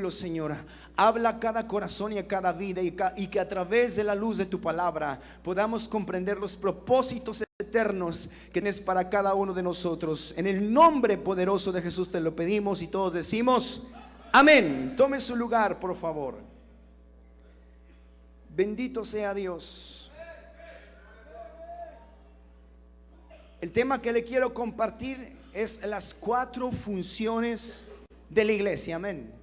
Señor, habla a cada corazón y a cada vida, y que a través de la luz de tu palabra podamos comprender los propósitos eternos que tienes para cada uno de nosotros. En el nombre poderoso de Jesús te lo pedimos y todos decimos amén. Tome su lugar, por favor. Bendito sea Dios. El tema que le quiero compartir es las 4 funciones de la iglesia. Amén.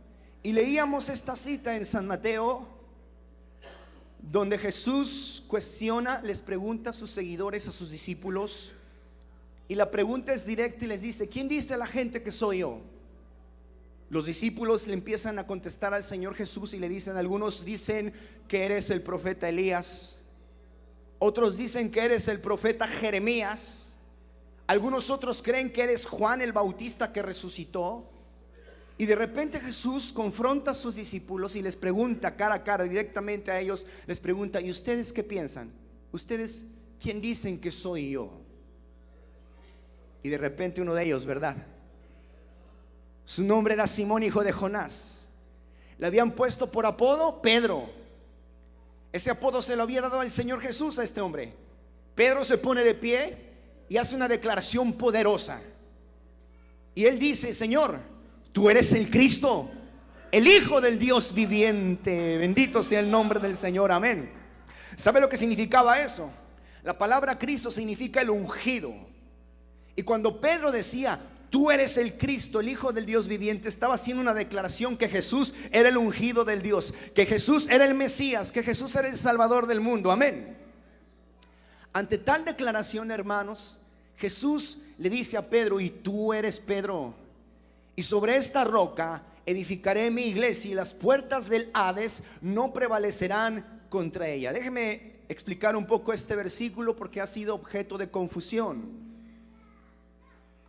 Y leíamos esta cita en San Mateo, donde Jesús cuestiona, les pregunta a sus seguidores, a sus discípulos, y la pregunta es directa y les dice: ¿quién dice la gente que soy yo? Los discípulos le empiezan a contestar al Señor Jesús y le dicen: algunos dicen que eres el profeta Elías, otros dicen que eres el profeta Jeremías, algunos otros creen que eres Juan el Bautista que resucitó. Y de repente Jesús confronta a sus discípulos y les pregunta cara a cara, directamente a ellos, les pregunta: ¿y ustedes qué piensan? ¿Ustedes quién dicen que soy yo? Y de repente uno de ellos, ¿verdad? Su nombre era Simón, hijo de Jonás. Le habían puesto por apodo Pedro. Ese apodo se lo había dado el Señor Jesús a este hombre. Pedro se pone de pie y hace una declaración poderosa. Y él dice: Señor, tú eres el Cristo, el Hijo del Dios viviente. Bendito sea el nombre del Señor, amén. ¿Sabe lo que significaba eso? La palabra Cristo significa el ungido. Y cuando Pedro decía: tú eres el Cristo, el Hijo del Dios viviente, estaba haciendo una declaración que Jesús era el ungido del Dios, que Jesús era el Mesías, que Jesús era el Salvador del mundo, amén. Ante tal declaración, hermanos, Jesús le dice a Pedro: y tú eres Pedro, y sobre esta roca edificaré mi iglesia, y las puertas del Hades no prevalecerán contra ella. Déjeme explicar un poco este versículo porque ha sido objeto de confusión.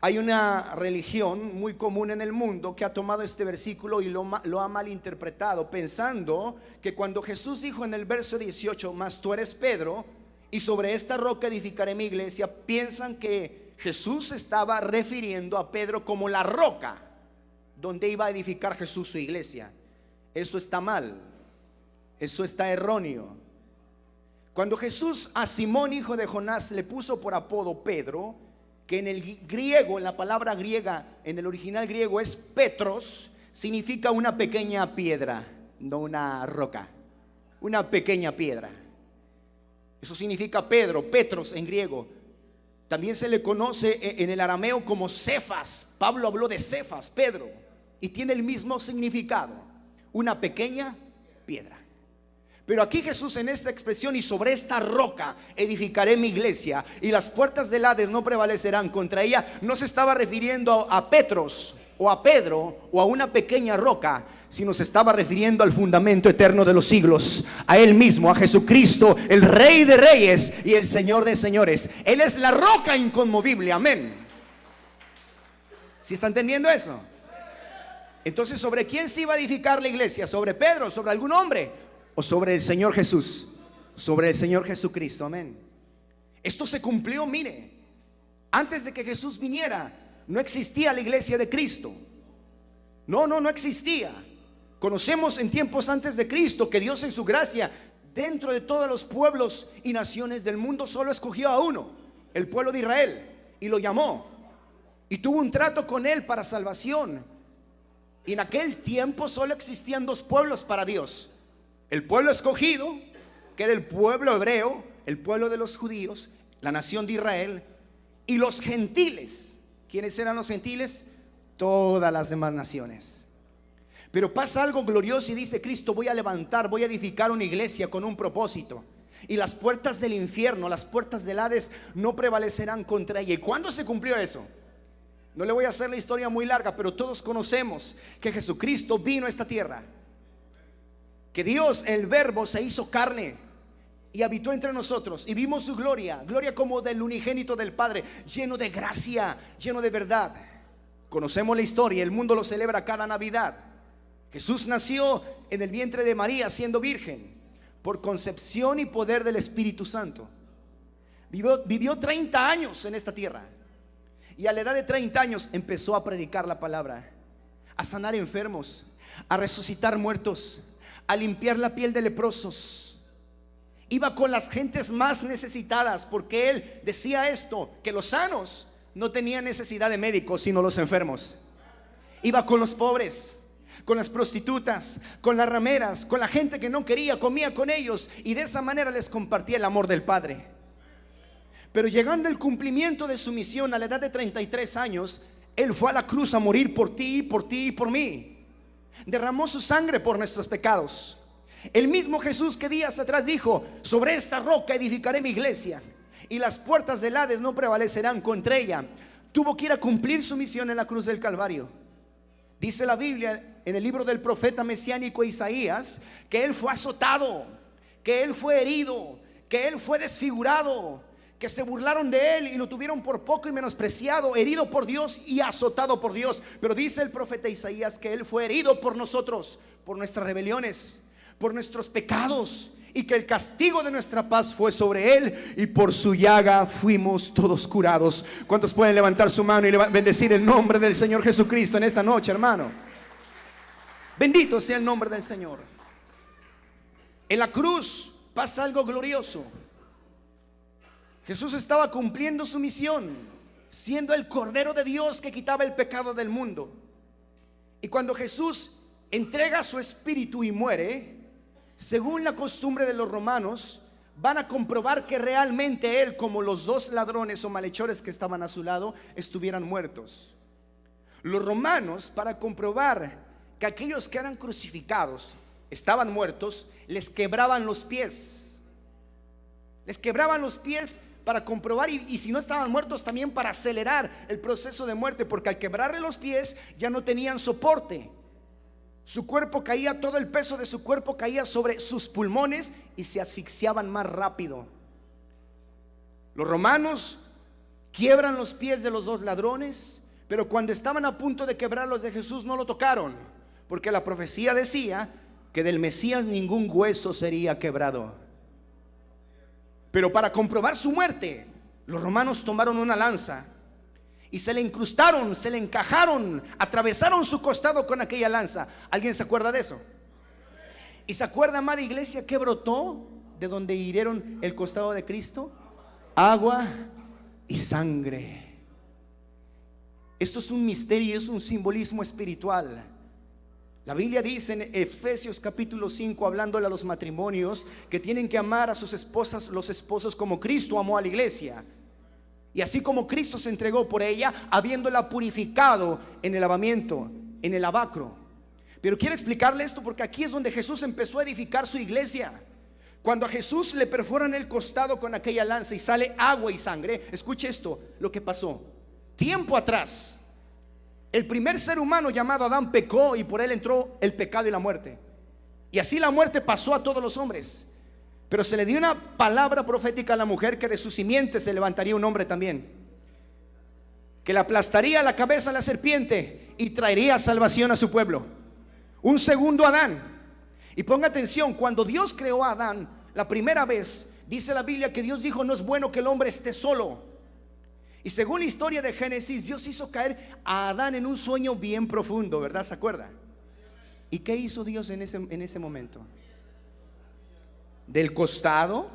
Hay una religión muy común en el mundo que ha tomado este versículo y lo ha malinterpretado, pensando que cuando Jesús dijo en el verso 18: mas tú eres Pedro, y sobre esta roca edificaré mi iglesia, piensan que Jesús estaba refiriendo a Pedro como la roca donde iba a edificar Jesús su iglesia. Eso está mal, eso está erróneo. Cuando Jesús a Simón, hijo de Jonás, le puso por apodo Pedro, que en el griego, en la palabra griega, en el original griego es Petros, significa una pequeña piedra, no una roca, una pequeña piedra. Eso significa Pedro, Petros en griego. También se le conoce en el arameo como Cefas. Pablo habló de Cefas, Pedro, y tiene el mismo significado, una pequeña piedra. Pero aquí Jesús, en esta expresión: y sobre esta roca edificaré mi iglesia, y las puertas del Hades no prevalecerán contra ella, no se estaba refiriendo a Petros o a Pedro o a una pequeña roca, sino se estaba refiriendo al fundamento eterno de los siglos, a Él mismo, a Jesucristo, el Rey de Reyes y el Señor de Señores. Él es la roca inconmovible, amén. ¿Sí está entendiendo eso? Entonces, ¿sobre quién se iba a edificar la iglesia? ¿Sobre Pedro? ¿Sobre algún hombre? ¿O sobre el Señor Jesús? Sobre el Señor Jesucristo, amén. Esto se cumplió, mire. Antes de que Jesús viniera, no existía la iglesia de Cristo. No existía. Conocemos en tiempos antes de Cristo que Dios, en su gracia, dentro de todos los pueblos y naciones del mundo, solo escogió a uno, el pueblo de Israel, y lo llamó, y tuvo un trato con él para salvación. Y en aquel tiempo solo existían 2 pueblos para Dios: el pueblo escogido, que era el pueblo hebreo, el pueblo de los judíos, la nación de Israel, y los gentiles. ¿Quiénes eran los gentiles? Todas las demás naciones. Pero pasa algo glorioso y dice Cristo: voy a levantar, voy a edificar una iglesia con un propósito, y las puertas del infierno, las puertas del Hades no prevalecerán contra ella. ¿Y cuándo se cumplió eso? No le voy a hacer la historia muy larga, pero todos conocemos que Jesucristo vino a esta tierra, que Dios, el Verbo, se hizo carne y habitó entre nosotros, y vimos su gloria, gloria como del unigénito del Padre, lleno de gracia, lleno de verdad. Conocemos la historia, el mundo lo celebra cada Navidad. Jesús nació en el vientre de María siendo virgen, por concepción y poder del Espíritu Santo. Vivió 30 años en esta tierra, y a la edad de 30 años empezó a predicar la palabra, a sanar enfermos, a resucitar muertos, a limpiar la piel de leprosos. Iba con las gentes más necesitadas, porque él decía esto, que los sanos no tenían necesidad de médicos, sino los enfermos. Iba con los pobres, con las prostitutas, con las rameras, con la gente que no quería, comía con ellos, y de esa manera les compartía el amor del Padre. Pero llegando al cumplimiento de su misión a la edad de 33 años, él fue a la cruz a morir por ti, por ti y por mí. Derramó su sangre por nuestros pecados. El mismo Jesús que días atrás dijo: sobre esta roca edificaré mi iglesia, y las puertas del Hades no prevalecerán contra ella, tuvo que ir a cumplir su misión en la cruz del Calvario. Dice la Biblia en el libro del profeta mesiánico Isaías que él fue azotado, que él fue herido, que él fue desfigurado, que se burlaron de él y lo tuvieron por poco y menospreciado, herido por Dios y azotado por Dios. Pero dice el profeta Isaías que él fue herido por nosotros, por nuestras rebeliones, por nuestros pecados, y que el castigo de nuestra paz fue sobre él, y por su llaga fuimos todos curados. ¿Cuántos pueden levantar su mano y bendecir el nombre del Señor Jesucristo en esta noche, hermano? Bendito sea el nombre del Señor. En la cruz pasa algo glorioso. Jesús estaba cumpliendo su misión, siendo el Cordero de Dios que quitaba el pecado del mundo. Y cuando Jesús entrega su espíritu y muere, según la costumbre de los romanos, van a comprobar que realmente él, como los dos ladrones o malhechores que estaban a su lado, estuvieran muertos. Los romanos, para comprobar que aquellos que eran crucificados estaban muertos, les quebraban los pies. Les quebraban los pies para comprobar, y si no estaban muertos, también para acelerar el proceso de muerte, porque al quebrarle los pies ya no tenían soporte. Su cuerpo caía, todo el peso de su cuerpo caía sobre sus pulmones y se asfixiaban más rápido. Los romanos quiebran los pies de los dos ladrones, pero cuando estaban a punto de quebrar los de Jesús no lo tocaron, porque la profecía decía que del Mesías ningún hueso sería quebrado. Pero para comprobar su muerte, los romanos tomaron una lanza y se le incrustaron, se le encajaron, atravesaron su costado con aquella lanza. ¿Alguien se acuerda de eso? ¿Y se acuerda, amada iglesia, qué brotó de donde hirieron el costado de Cristo? Agua y sangre. Esto es un misterio, es un simbolismo espiritual. La Biblia dice en Efesios capítulo 5, hablándole a los matrimonios, que tienen que amar a sus esposas, los esposos, como Cristo amó a la iglesia. Y así como Cristo se entregó por ella, habiéndola purificado en el lavamiento, en el lavacro. Pero quiero explicarle esto porque aquí es donde Jesús empezó a edificar su iglesia. Cuando a Jesús le perforan el costado con aquella lanza y sale agua y sangre, escuche esto, lo que pasó. Tiempo atrás, el primer ser humano llamado Adán pecó, y por él entró el pecado y la muerte. Y así la muerte pasó a todos los hombres. Pero se le dio una palabra profética a la mujer, que de su simiente se levantaría un hombre también, que le aplastaría la cabeza a la serpiente y traería salvación a su pueblo. Un segundo Adán. Y ponga atención, cuando Dios creó a Adán la primera vez, dice la Biblia que Dios dijo: no es bueno que el hombre esté solo. Y según la historia de Génesis, Dios hizo caer a Adán en un sueño bien profundo, ¿verdad? ¿Se acuerda? ¿Y qué hizo Dios en ese momento? Del costado,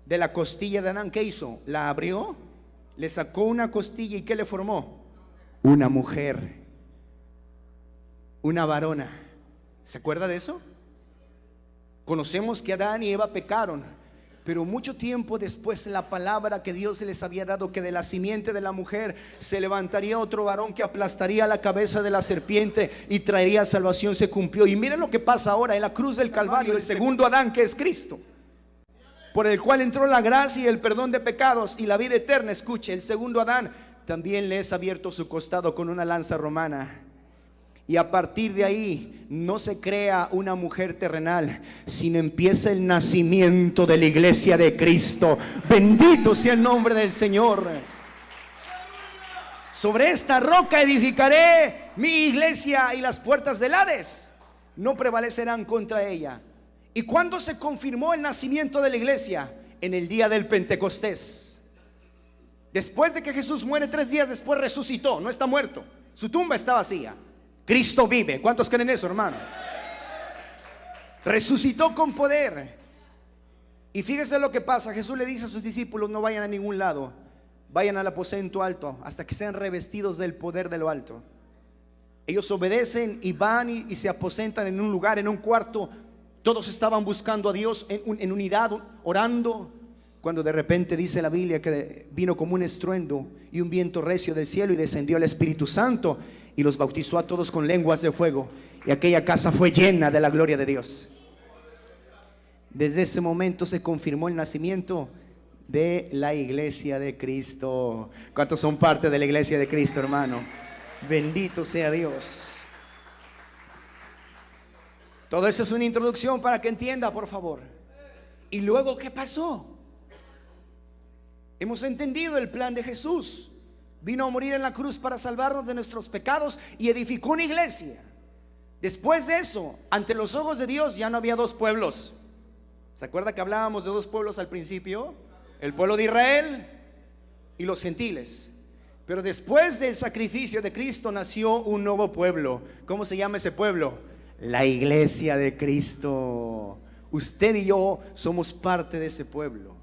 de la costilla de Adán, ¿qué hizo? La abrió, le sacó una costilla, ¿y qué le formó? Una mujer, una varona. ¿Se acuerda de eso? Conocemos que Adán y Eva pecaron, pero mucho tiempo después, la palabra que Dios les había dado, que de la simiente de la mujer se levantaría otro varón que aplastaría la cabeza de la serpiente y traería salvación, se cumplió. Y miren lo que pasa ahora en la cruz del Calvario, el segundo Adán, que es Cristo, por el cual entró la gracia y el perdón de pecados y la vida eterna. Escuche, el segundo Adán también le es abierto su costado con una lanza romana. Y a partir de ahí no se crea una mujer terrenal, sino empieza el nacimiento de la iglesia de Cristo. Bendito sea el nombre del Señor. Sobre esta roca edificaré mi iglesia, y las puertas del Hades no prevalecerán contra ella. ¿Y cuándo se confirmó el nacimiento de la iglesia? En el día del Pentecostés. Después de que Jesús muere, 3 días después resucitó. No está muerto, su tumba está vacía. Cristo vive. ¿Cuántos creen eso, hermano? Resucitó con poder. Y fíjese lo que pasa. Jesús le dice a sus discípulos: no vayan a ningún lado, vayan al aposento alto hasta que sean revestidos del poder de lo alto. Ellos obedecen y van y se aposentan en un lugar, en un cuarto. Todos estaban buscando a Dios en unidad, orando, cuando de repente dice la Biblia que vino como un estruendo y un viento recio del cielo, y descendió el Espíritu Santo y los bautizó a todos con lenguas de fuego, y aquella casa fue llena de la gloria de Dios. Desde ese momento se confirmó el nacimiento de la iglesia de Cristo. ¿Cuántos son parte de la iglesia de Cristo, hermano? Bendito sea Dios. Todo eso es una introducción para que entienda, por favor. Y luego, ¿qué pasó? Hemos entendido el plan de Jesús. Vino a morir en la cruz para salvarnos de nuestros pecados y edificó una iglesia. Después de eso, ante los ojos de Dios ya no había dos pueblos. ¿Se acuerda que hablábamos de dos pueblos al principio? El pueblo de Israel y los gentiles. Pero después del sacrificio de Cristo nació un nuevo pueblo. ¿Cómo se llama ese pueblo? La iglesia de Cristo. Usted y yo somos parte de ese pueblo.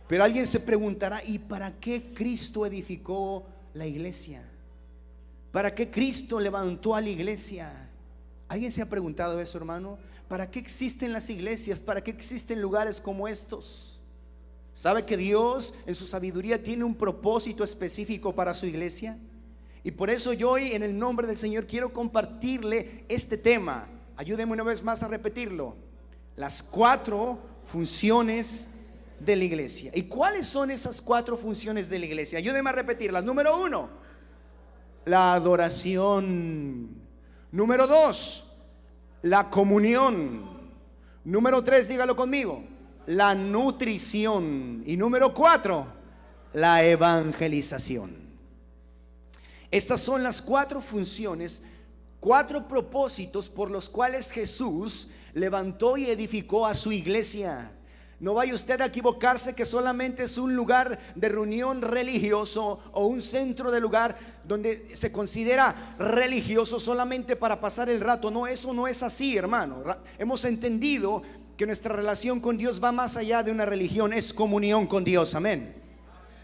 Pero alguien se preguntará: ¿y para qué Cristo edificó la iglesia? ¿Para qué Cristo levantó a la iglesia? ¿Alguien se ha preguntado eso, hermano? ¿Para qué existen las iglesias? ¿Para qué existen lugares como estos? ¿Sabe que Dios en su sabiduría tiene un propósito específico para su iglesia? Y por eso yo hoy, en el nombre del Señor, quiero compartirle este tema. Ayúdeme una vez más a repetirlo: las 4 funciones de la iglesia. ¿Y cuáles son esas 4 funciones de la iglesia? Ayúdeme a repetirlas. Número 1, la adoración. Número 2, la comunión. Número 3, dígalo conmigo, la nutrición. Y número 4, la evangelización. Estas son las 4 funciones, 4 propósitos por los cuales Jesús levantó y edificó a su iglesia. No vaya usted a equivocarse que solamente es un lugar de reunión religioso o un centro de lugar donde se considera religioso solamente para pasar el rato. No, eso no es así, hermano. Hemos entendido que nuestra relación con Dios va más allá de una religión, es comunión con Dios, amén.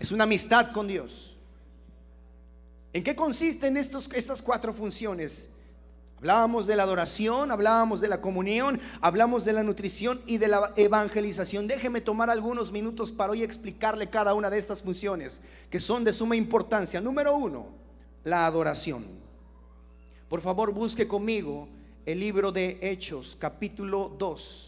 Es una amistad con Dios. ¿En qué consisten estas 4 funciones? Hablábamos de la adoración, hablábamos de la comunión, hablamos de la nutrición y de la evangelización. Déjeme tomar algunos minutos para hoy explicarle cada una de estas funciones que son de suma importancia. Número 1, la adoración. Por favor, busque conmigo el libro de Hechos, capítulo 2.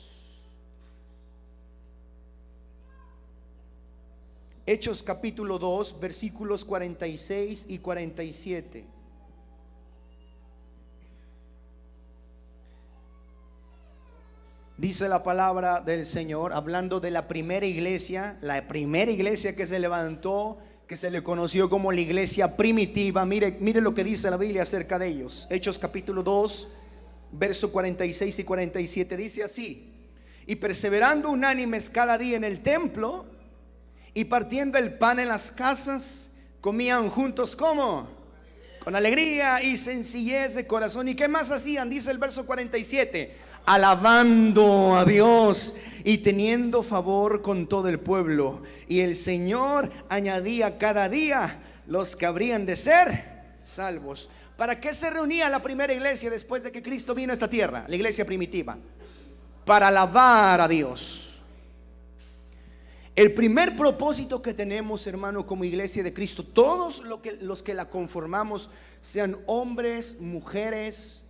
Hechos capítulo 2, versículos 46 y 47. Dice la palabra del Señor, hablando de la primera iglesia que se levantó, que se le conoció como la iglesia primitiva. Mire lo que dice la Biblia acerca de ellos. Hechos capítulo 2, verso 46 y 47, dice así: y perseverando unánimes cada día en el templo y partiendo el pan en las casas, comían juntos. ¿Cómo? Con alegría y sencillez de corazón. ¿Y qué más hacían? Dice el verso 47: alabando a Dios y teniendo favor con todo el pueblo. Y el Señor añadía cada día los que habrían de ser salvos. ¿Para qué se reunía la primera iglesia después de que Cristo vino a esta tierra? La iglesia primitiva. Para alabar a Dios. El primer propósito que tenemos, hermano, como iglesia de Cristo, todos los que la conformamos, sean hombres, mujeres,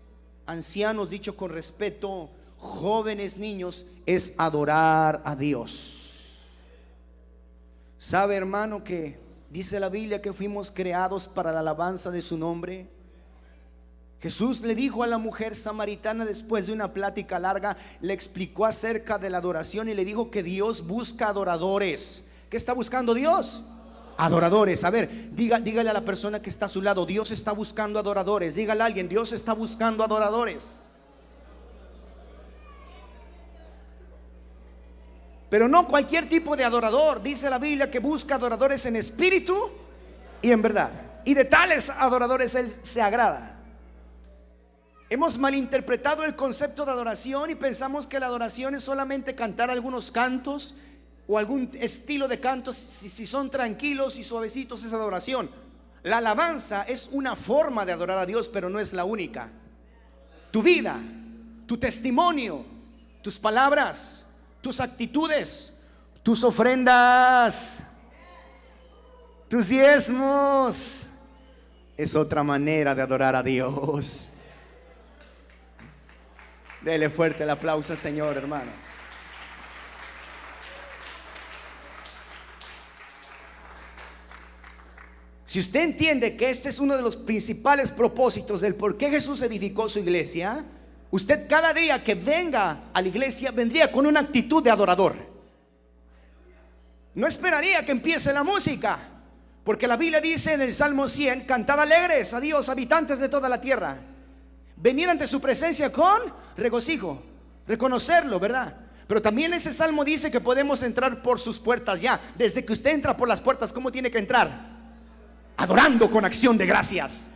ancianos, dicho con respeto, jóvenes, niños, es adorar a Dios. ¿Sabe, hermano, que dice la Biblia que fuimos creados para la alabanza de su nombre? Jesús le dijo a la mujer samaritana, después de una plática larga, le explicó acerca de la adoración y le dijo que Dios busca adoradores. ¿Qué está buscando Dios? Adoradores. A ver, dígale a la persona que está a su lado: Dios está buscando adoradores. Dígale a alguien: Dios está buscando adoradores. Pero no cualquier tipo de adorador. Dice la Biblia que busca adoradores en espíritu y en verdad. Y de tales adoradores Él se agrada. Hemos malinterpretado el concepto de adoración y pensamos que la adoración es solamente cantar algunos cantos o algún estilo de cantos. Si son tranquilos y suavecitos es adoración. La alabanza es una forma de adorar a Dios, pero no es la única. Tu vida, tu testimonio, tus palabras, tus actitudes, tus ofrendas, tus diezmos, es otra manera de adorar a Dios. Dele fuerte el aplauso al Señor, hermano. Si usted entiende que este es uno de los principales propósitos del por qué Jesús edificó su iglesia, usted cada día que venga a la iglesia vendría con una actitud de adorador. No esperaría que empiece la música, porque la Biblia dice en el Salmo 100: cantad alegres a Dios, habitantes de toda la tierra. Venir ante su presencia con regocijo, reconocerlo, ¿verdad? Pero también ese salmo dice que podemos entrar por sus puertas ya. Desde que usted entra por las puertas, ¿cómo tiene que entrar? Adorando con acción de gracias.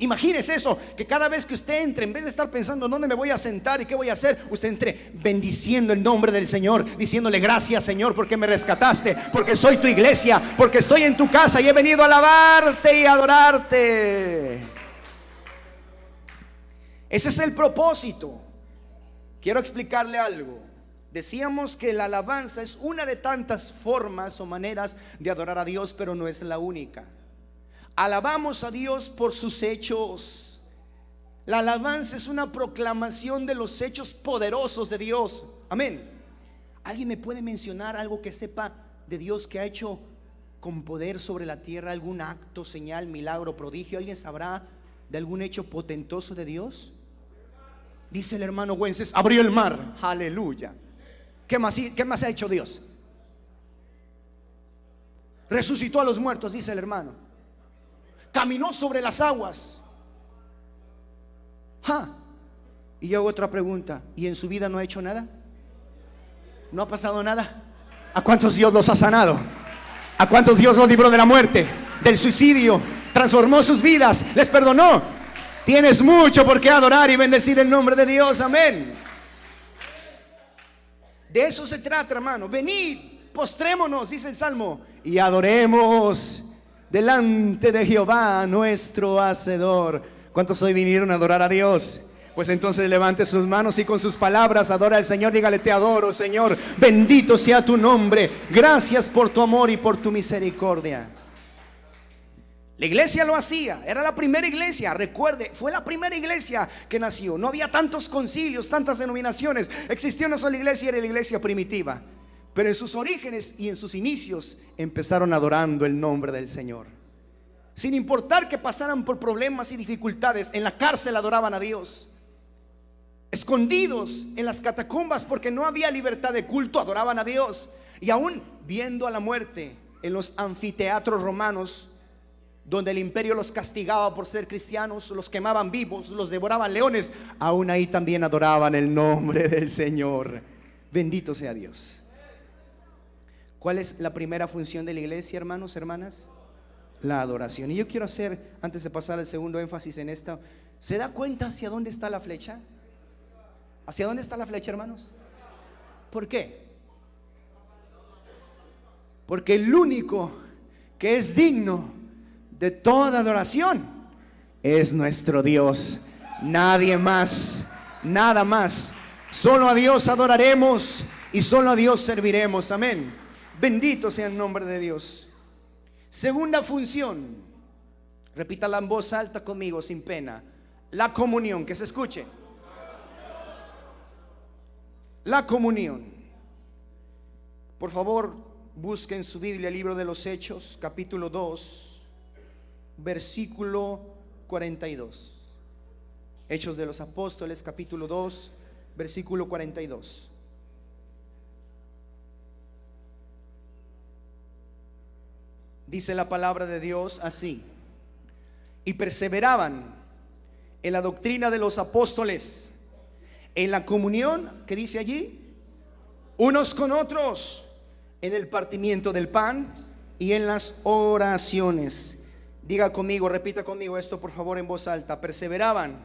Imagínese eso, que cada vez que usted entre, en vez de estar pensando dónde me voy a sentar y qué voy a hacer, usted entre bendiciendo el nombre del Señor, diciéndole: gracias, Señor, porque me rescataste, porque soy tu iglesia, porque estoy en tu casa y he venido a alabarte y adorarte. Ese es el propósito. Quiero explicarle algo. Decíamos que la alabanza es una de tantas formas o maneras de adorar a Dios, pero no es la única. Alabamos a Dios por sus hechos. La alabanza es una proclamación de los hechos poderosos de Dios. Amén. ¿Alguien me puede mencionar algo que sepa de Dios que ha hecho con poder sobre la tierra? ¿Algún acto, señal, milagro, prodigio? ¿Alguien sabrá de algún hecho potentoso de Dios? Dice el hermano Wences: abrió el mar. Aleluya. ¿Qué más ha hecho Dios? Resucitó a los muertos, dice el hermano. Caminó sobre las aguas. Y yo hago otra pregunta: ¿y en su vida no ha hecho nada? ¿No ha pasado nada? ¿A cuántos Dios los ha sanado? ¿A cuántos Dios los libró de la muerte, del suicidio? Transformó sus vidas, les perdonó. Tienes mucho por qué adorar y bendecir el nombre de Dios. Amén. De eso se trata, hermano. Venid, postrémonos, dice el Salmo, y adoremos delante de Jehová nuestro Hacedor. ¿Cuántos hoy vinieron a adorar a Dios? Pues entonces levante sus manos y con sus palabras adora al Señor. Dígale: te adoro, Señor, bendito sea tu nombre. Gracias por tu amor y por tu misericordia. La iglesia lo hacía, era la primera iglesia. Recuerde, fue la primera iglesia que nació. No había tantos concilios, tantas denominaciones. Existía una sola iglesia y era la iglesia primitiva. Pero en sus orígenes y en sus inicios empezaron adorando el nombre del Señor. Sin importar que pasaran por problemas y dificultades, en la cárcel adoraban a Dios. Escondidos en las catacumbas porque no había libertad de culto, adoraban a Dios. Y aún viendo a la muerte en los anfiteatros romanos, donde el imperio los castigaba por ser cristianos, los quemaban vivos, los devoraban leones, aún ahí también adoraban el nombre del Señor. Bendito sea Dios. ¿Cuál es la primera función de la iglesia, hermanos, hermanas? La adoración. Y yo quiero hacer, antes de pasar al segundo énfasis en esto, ¿se da cuenta hacia dónde está la flecha? ¿Hacia dónde está la flecha, hermanos? ¿Por qué? Porque el único que es digno de toda adoración es nuestro Dios. Nadie más, nada más. Solo a Dios adoraremos y solo a Dios serviremos. Amén. Bendito sea el nombre de Dios. Segunda función, repítala en voz alta conmigo, sin pena: la comunión. Que se escuche. La comunión. Por favor, busquen su Biblia, el libro de los Hechos, capítulo 2, versículo 42. Hechos de los Apóstoles, capítulo 2, versículo 42. Dice la palabra de Dios así: y perseveraban en la doctrina de los apóstoles, en la comunión, que dice allí, unos con otros, en el partimiento del pan y en las oraciones. Diga conmigo, repita conmigo esto por favor en voz alta: perseveraban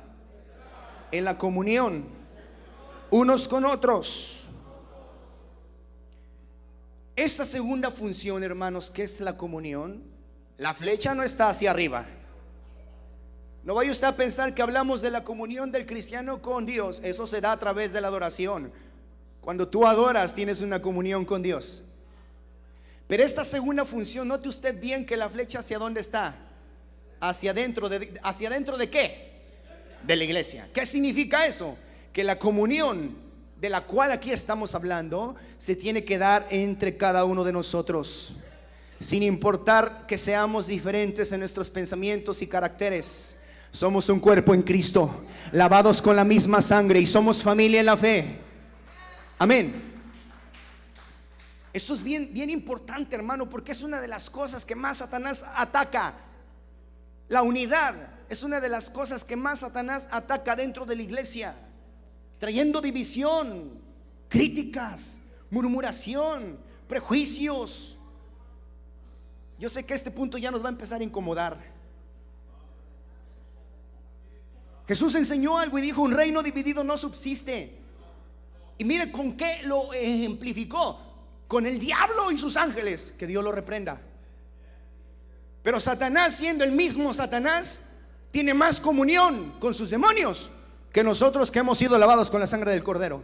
en la comunión unos con otros. Esta segunda función, hermanos, que es la comunión, la flecha no está hacia arriba. No vaya usted a pensar que hablamos de la comunión del cristiano con Dios. Eso se da a través de la adoración. Cuando tú adoras, tienes una comunión con Dios. Pero esta segunda función, note usted bien que la flecha hacia dónde está. ¿Hacia adentro de qué? De la iglesia. ¿Qué significa eso? Que la comunión de la cual aquí estamos hablando se tiene que dar entre cada uno de nosotros, sin importar que seamos diferentes en nuestros pensamientos y caracteres. Somos un cuerpo en Cristo, lavados con la misma sangre, y somos familia en la fe. Amén. Esto es bien importante, hermano, porque es una de las cosas que más Satanás ataca. La unidad es una de las cosas que más Satanás ataca dentro de la iglesia, trayendo división, críticas, murmuración, prejuicios. Yo sé que este punto ya nos va a empezar a incomodar. Jesús enseñó algo y dijo: un reino dividido no subsiste. Y mire con qué lo ejemplificó: con el diablo y sus ángeles, que Dios lo reprenda. Pero Satanás, siendo el mismo Satanás, tiene más comunión con sus demonios que nosotros, que hemos sido lavados con la sangre del Cordero.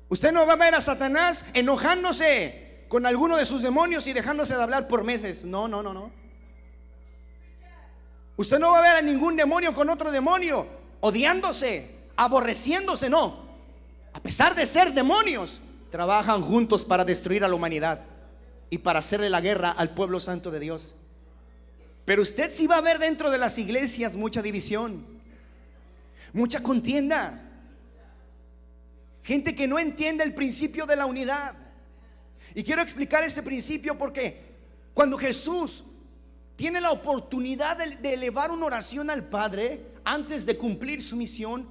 Usted no va a ver a Satanás enojándose con alguno de sus demonios y dejándose de hablar por meses. No. Usted no va a ver a ningún demonio con otro demonio odiándose, aborreciéndose. No. A pesar de ser demonios, trabajan juntos para destruir a la humanidad y para hacerle la guerra al pueblo santo de Dios. Pero usted sí va a ver dentro de las iglesias mucha división, mucha contienda, gente que no entiende el principio de la unidad. Y quiero explicar este principio porque cuando Jesús tiene la oportunidad de elevar una oración al Padre antes de cumplir su misión,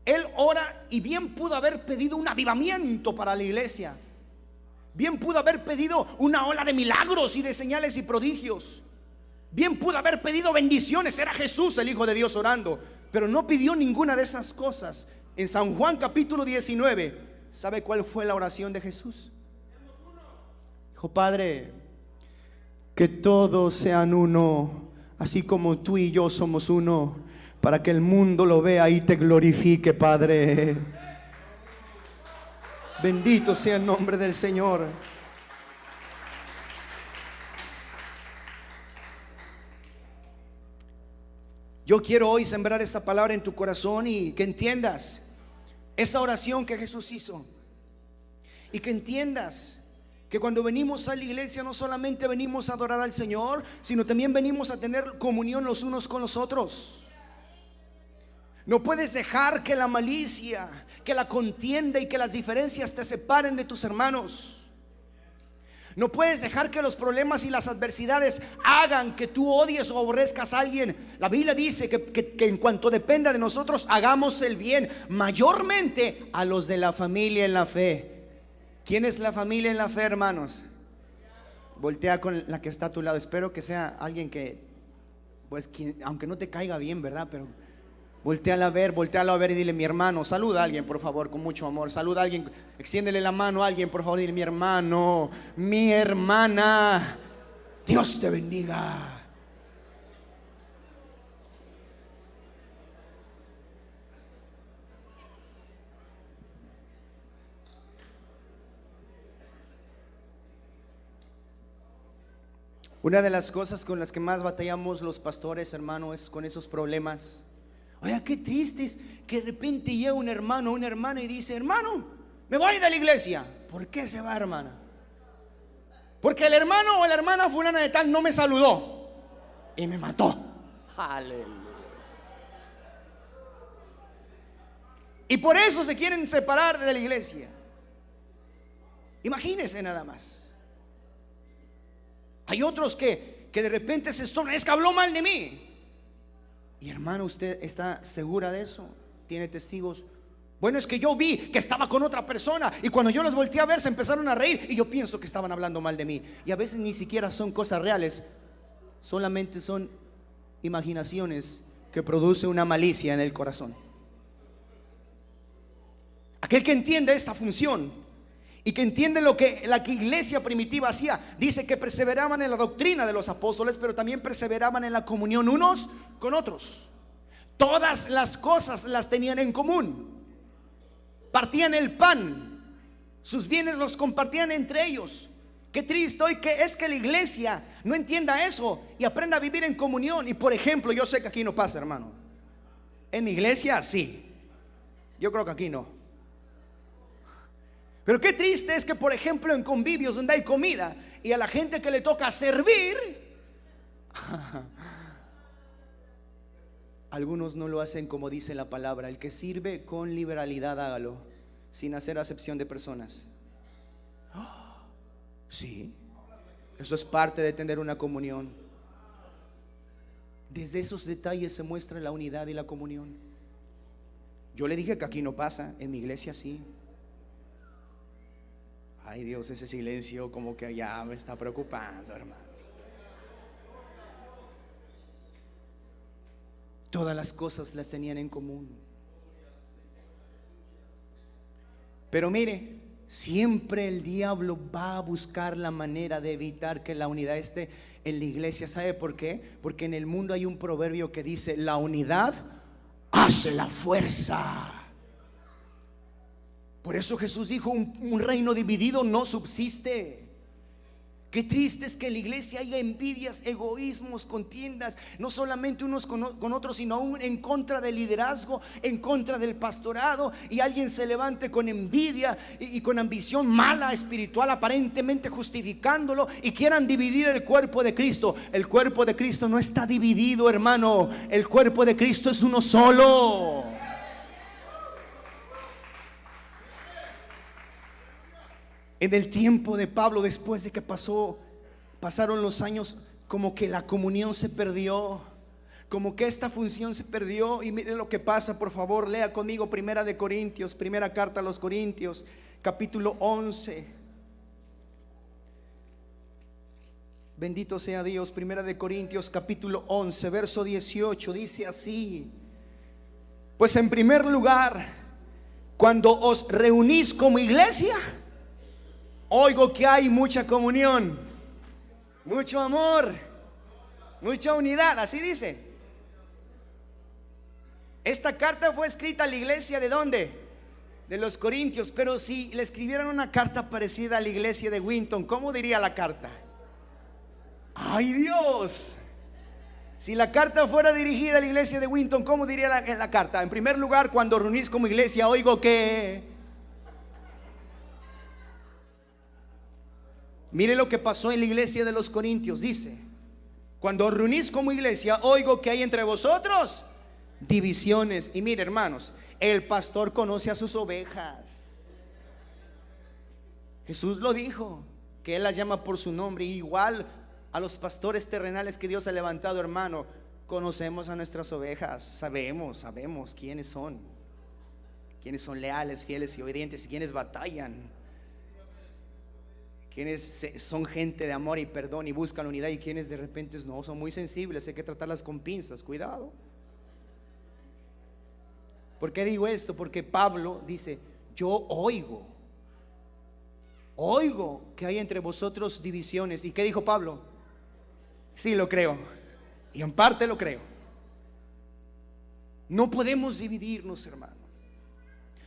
Él ora, y bien pudo haber pedido un avivamiento para la iglesia, bien pudo haber pedido una ola de milagros y de señales y prodigios, bien pudo haber pedido bendiciones. Era Jesús, el Hijo de Dios, orando, pero no pidió ninguna de esas cosas. En San Juan capítulo 19, ¿sabe cuál fue la oración de Jesús? Dijo: Padre, que todos sean uno, así como tú y yo somos uno, para que el mundo lo vea y te glorifique, Padre. Bendito sea el nombre del Señor. Yo quiero hoy sembrar esta palabra en tu corazón y que entiendas esa oración que Jesús hizo, y que entiendas que cuando venimos a la iglesia no solamente venimos a adorar al Señor, sino también venimos a tener comunión los unos con los otros. No puedes dejar que la malicia, que la contienda y que las diferencias te separen de tus hermanos. No puedes dejar que los problemas y las adversidades hagan que tú odies o aborrezcas a alguien. La Biblia dice que en cuanto dependa de nosotros, hagamos el bien, mayormente a los de la familia en la fe. ¿Quién es la familia en la fe, hermanos? Voltea con la que está a tu lado. Espero que sea alguien que, pues, aunque no te caiga bien, ¿verdad? Pero voltealo a ver y dile: mi hermano. Saluda a alguien, por favor, con mucho amor. Saluda a alguien, extiéndele la mano a alguien, por favor. Dile: mi hermano, mi hermana, Dios te bendiga. Una de las cosas con las que más batallamos los pastores, hermano, es con esos problemas. Oiga, qué triste es que de repente llega un hermano o una hermana y dice: hermano, me voy de la iglesia. ¿Por qué se va, hermana? Porque el hermano o la hermana fulana de tal no me saludó y me mató. Aleluya. Y por eso se quieren separar de la iglesia. Imagínense nada más. Hay otros que de repente se estornan: es que habló mal de mí. Y hermano, ¿usted está segura de eso? ¿Tiene testigos? Bueno, es que yo vi que estaba con otra persona y cuando yo los volteé a ver se empezaron a reír y yo pienso que estaban hablando mal de mí. Y a veces ni siquiera son cosas reales, solamente son imaginaciones que produce una malicia en el corazón. Aquel que entiende esta función y que entiende lo que la iglesia primitiva hacía, dice que perseveraban en la doctrina de los apóstoles, pero también perseveraban en la comunión unos con otros. Todas las cosas las tenían en común. Partían el pan, sus bienes los compartían entre ellos. Qué triste hoy que es que la iglesia no entienda eso y aprenda a vivir en comunión. Y por ejemplo, yo sé que aquí no pasa, hermano. En mi iglesia sí. Yo creo que aquí no. Pero qué triste es que, por ejemplo, en convivios donde hay comida y a la gente que le toca servir, algunos no lo hacen como dice la palabra. El que sirve con liberalidad, hágalo, sin hacer acepción de personas. Sí, eso es parte de tener una comunión. Desde esos detalles se muestra la unidad y la comunión. Yo le dije que aquí no pasa, en mi iglesia sí. Ay Dios, ese silencio como que ya me está preocupando, hermanos. Todas las cosas las tenían en común. Pero mire, siempre el diablo va a buscar la manera de evitar que la unidad esté en la iglesia. ¿Sabe por qué? Porque en el mundo hay un proverbio que dice: la unidad hace la fuerza. Por eso Jesús dijo: un reino dividido no subsiste. Qué triste es que en la iglesia haya envidias, egoísmos, contiendas, no solamente unos con otros, sino aún en contra del liderazgo, en contra del pastorado, y alguien se levante con envidia y con ambición mala espiritual, aparentemente justificándolo, y quieran dividir el cuerpo de Cristo. El cuerpo de Cristo no está dividido, hermano. El cuerpo de Cristo es uno solo. En el tiempo de Pablo, después de que pasaron los años, como que la comunión se perdió, como que esta función se perdió. Y miren lo que pasa, por favor, lea conmigo Primera de Corintios, primera carta a los Corintios, capítulo 11. Bendito sea Dios. Primera de Corintios, capítulo 11, verso 18, dice así: pues en primer lugar, cuando os reunís como iglesia, oigo que hay mucha comunión, mucho amor, mucha unidad. Así dice. Esta carta fue escrita a la iglesia ¿de dónde? De los Corintios. Pero si le escribieran una carta parecida a la iglesia de Winton, ¿cómo diría la carta? ¡Ay Dios! Si la carta fuera dirigida a la iglesia de Winton, ¿cómo diría la carta? En primer lugar, cuando reunís como iglesia, oigo que... Mire lo que pasó en la iglesia de los Corintios. Dice: cuando os reunís como iglesia, oigo que hay entre vosotros divisiones. Y mire, hermanos, el pastor conoce a sus ovejas. Jesús lo dijo, que él las llama por su nombre. Igual a los pastores terrenales que Dios ha levantado, hermano, conocemos a nuestras ovejas. Sabemos quiénes son leales, fieles y obedientes, y quiénes batallan, quienes son gente de amor y perdón y buscan unidad, y quienes de repente no, son muy sensibles, hay que tratarlas con pinzas. Cuidado. ¿Por qué digo esto? Porque Pablo dice: yo oigo que hay entre vosotros divisiones. ¿Y qué dijo Pablo? Sí, lo creo, y en parte lo creo. No podemos dividirnos, hermano.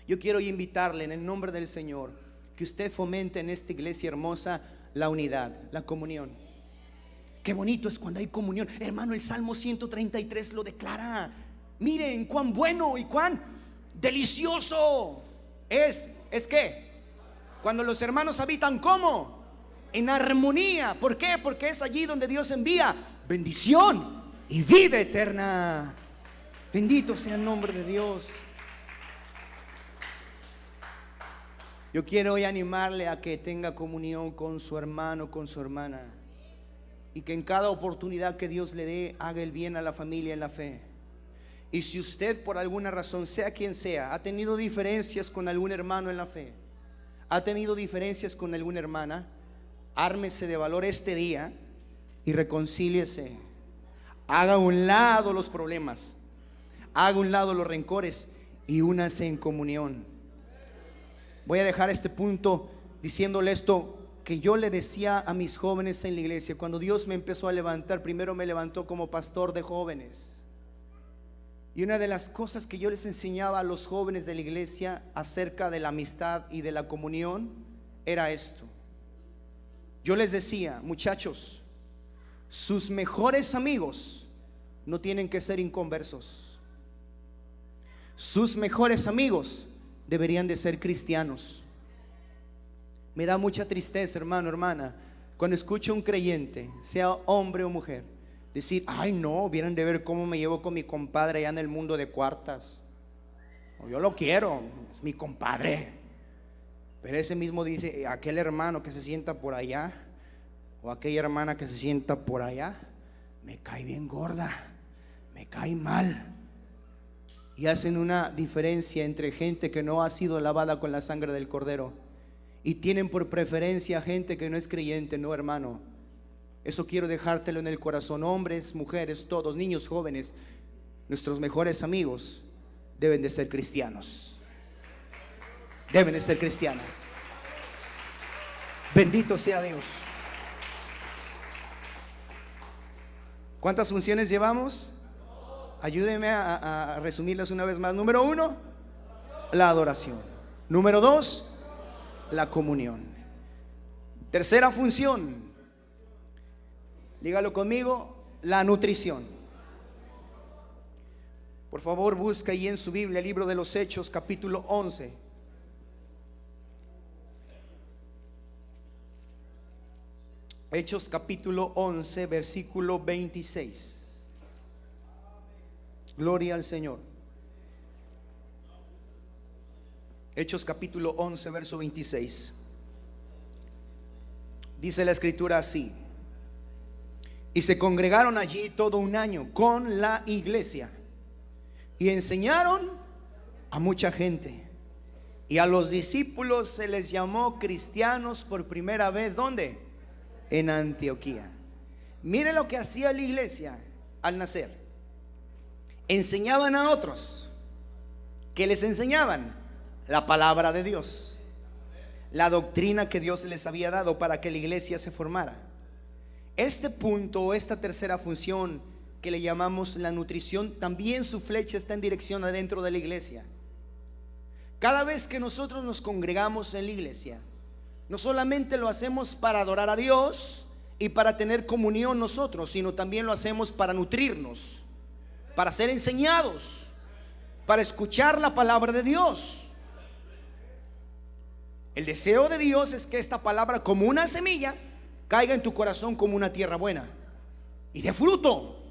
Yo quiero invitarle en el nombre del Señor que usted fomente en esta iglesia hermosa la unidad, la comunión. Qué bonito es cuando hay comunión, hermano. El Salmo 133 lo declara. Miren cuán bueno y cuán delicioso es que cuando los hermanos habitan, ¿cómo? En armonía. ¿Por qué? Porque es allí donde Dios envía bendición y vida eterna. Bendito sea el nombre de Dios. Yo quiero hoy animarle a que tenga comunión con su hermano, con su hermana, y que en cada oportunidad que Dios le dé, haga el bien a la familia en la fe. Y si usted por alguna razón, sea quien sea, ha tenido diferencias con algún hermano en la fe, ha tenido diferencias con alguna hermana, ármese de valor este día y reconcíliese. Haga a un lado los problemas, haga a un lado los rencores y únase en comunión. Voy a dejar este punto diciéndole esto que yo le decía a mis jóvenes en la iglesia. Cuando Dios me empezó a levantar, primero me levantó como pastor de jóvenes. Y una de las cosas que yo les enseñaba a los jóvenes de la iglesia acerca de la amistad y de la comunión era esto. Yo les decía: muchachos, sus mejores amigos no tienen que ser inconversos. Sus mejores amigos deberían de ser cristianos. Me da mucha tristeza, hermano, hermana, cuando escucho a un creyente, sea hombre o mujer, decir: ay no, vieran de ver cómo me llevo con mi compadre allá en el mundo de cuartas. Yo lo quiero, es mi compadre. Pero ese mismo dice: aquel hermano que se sienta por allá, o aquella hermana que se sienta por allá, me cae bien gorda, me cae mal. Y hacen una diferencia entre gente que no ha sido lavada con la sangre del Cordero, y tienen por preferencia gente que no es creyente. No, hermano, eso quiero dejártelo en el corazón. Hombres, mujeres, todos, niños, jóvenes, nuestros mejores amigos deben de ser cristianos. Deben de ser cristianos. Bendito sea Dios. ¿Cuántas funciones llevamos? Ayúdeme a resumirlas una vez más. Número 1, la adoración. Número 2, la comunión. Tercera función, dígalo conmigo, la nutrición. Por favor, busca ahí en su Biblia el libro de los Hechos, capítulo 11. Hechos capítulo 11, versículo 26. Gloria al Señor. Hechos capítulo 11, verso 26. Dice la escritura así: y se congregaron allí todo un año con la iglesia, y enseñaron a mucha gente. Y a los discípulos se les llamó cristianos por primera vez. ¿Dónde? En Antioquía. Mire lo que hacía la iglesia al nacer. Enseñaban a otros. ¿Qué les enseñaban? La palabra de Dios, la doctrina que Dios les había dado para que la iglesia se formara. Este punto, esta tercera función que le llamamos la nutrición, también su flecha está en dirección adentro de la iglesia. Cada vez que nosotros nos congregamos en la iglesia, no solamente lo hacemos para adorar a Dios y para tener comunión nosotros, sino también lo hacemos para nutrirnos, para ser enseñados, para escuchar la palabra de Dios. El deseo de Dios es que esta palabra, como una semilla, caiga en tu corazón como una tierra buena y dé fruto,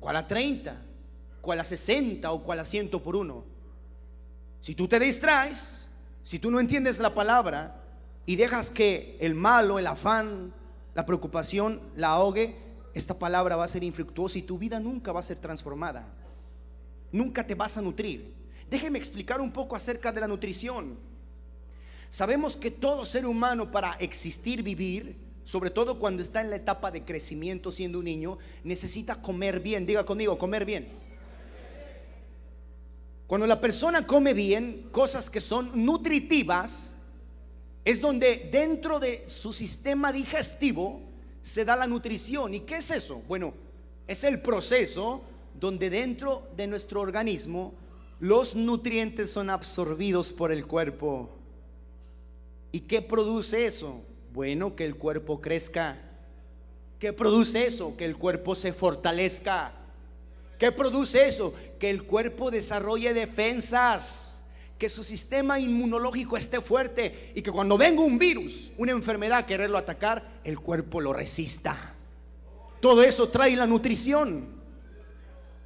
cual a 30, cual a 60 o cual a 100 por uno. Si tú te distraes, si tú no entiendes la palabra y dejas que el malo, el afán, la preocupación la ahogue, esta palabra va a ser infructuosa y tu vida nunca va a ser transformada. Nunca te vas a nutrir. Déjeme explicar un poco acerca de la nutrición. Sabemos que todo ser humano, para existir, vivir, sobre todo cuando está en la etapa de crecimiento siendo un niño, necesita comer bien. Diga conmigo, comer bien. Cuando la persona come bien, cosas que son nutritivas, es donde dentro de su sistema digestivo se da la nutrición. ¿Y qué es eso? Bueno, es el proceso donde dentro de nuestro organismo los nutrientes son absorbidos por el cuerpo. ¿Y qué produce eso? Bueno, que el cuerpo crezca. ¿Qué produce eso? Que el cuerpo se fortalezca. ¿Qué produce eso? Que el cuerpo desarrolle defensas, que su sistema inmunológico esté fuerte y que cuando venga un virus, una enfermedad a quererlo atacar, el cuerpo lo resista. Todo eso trae la nutrición.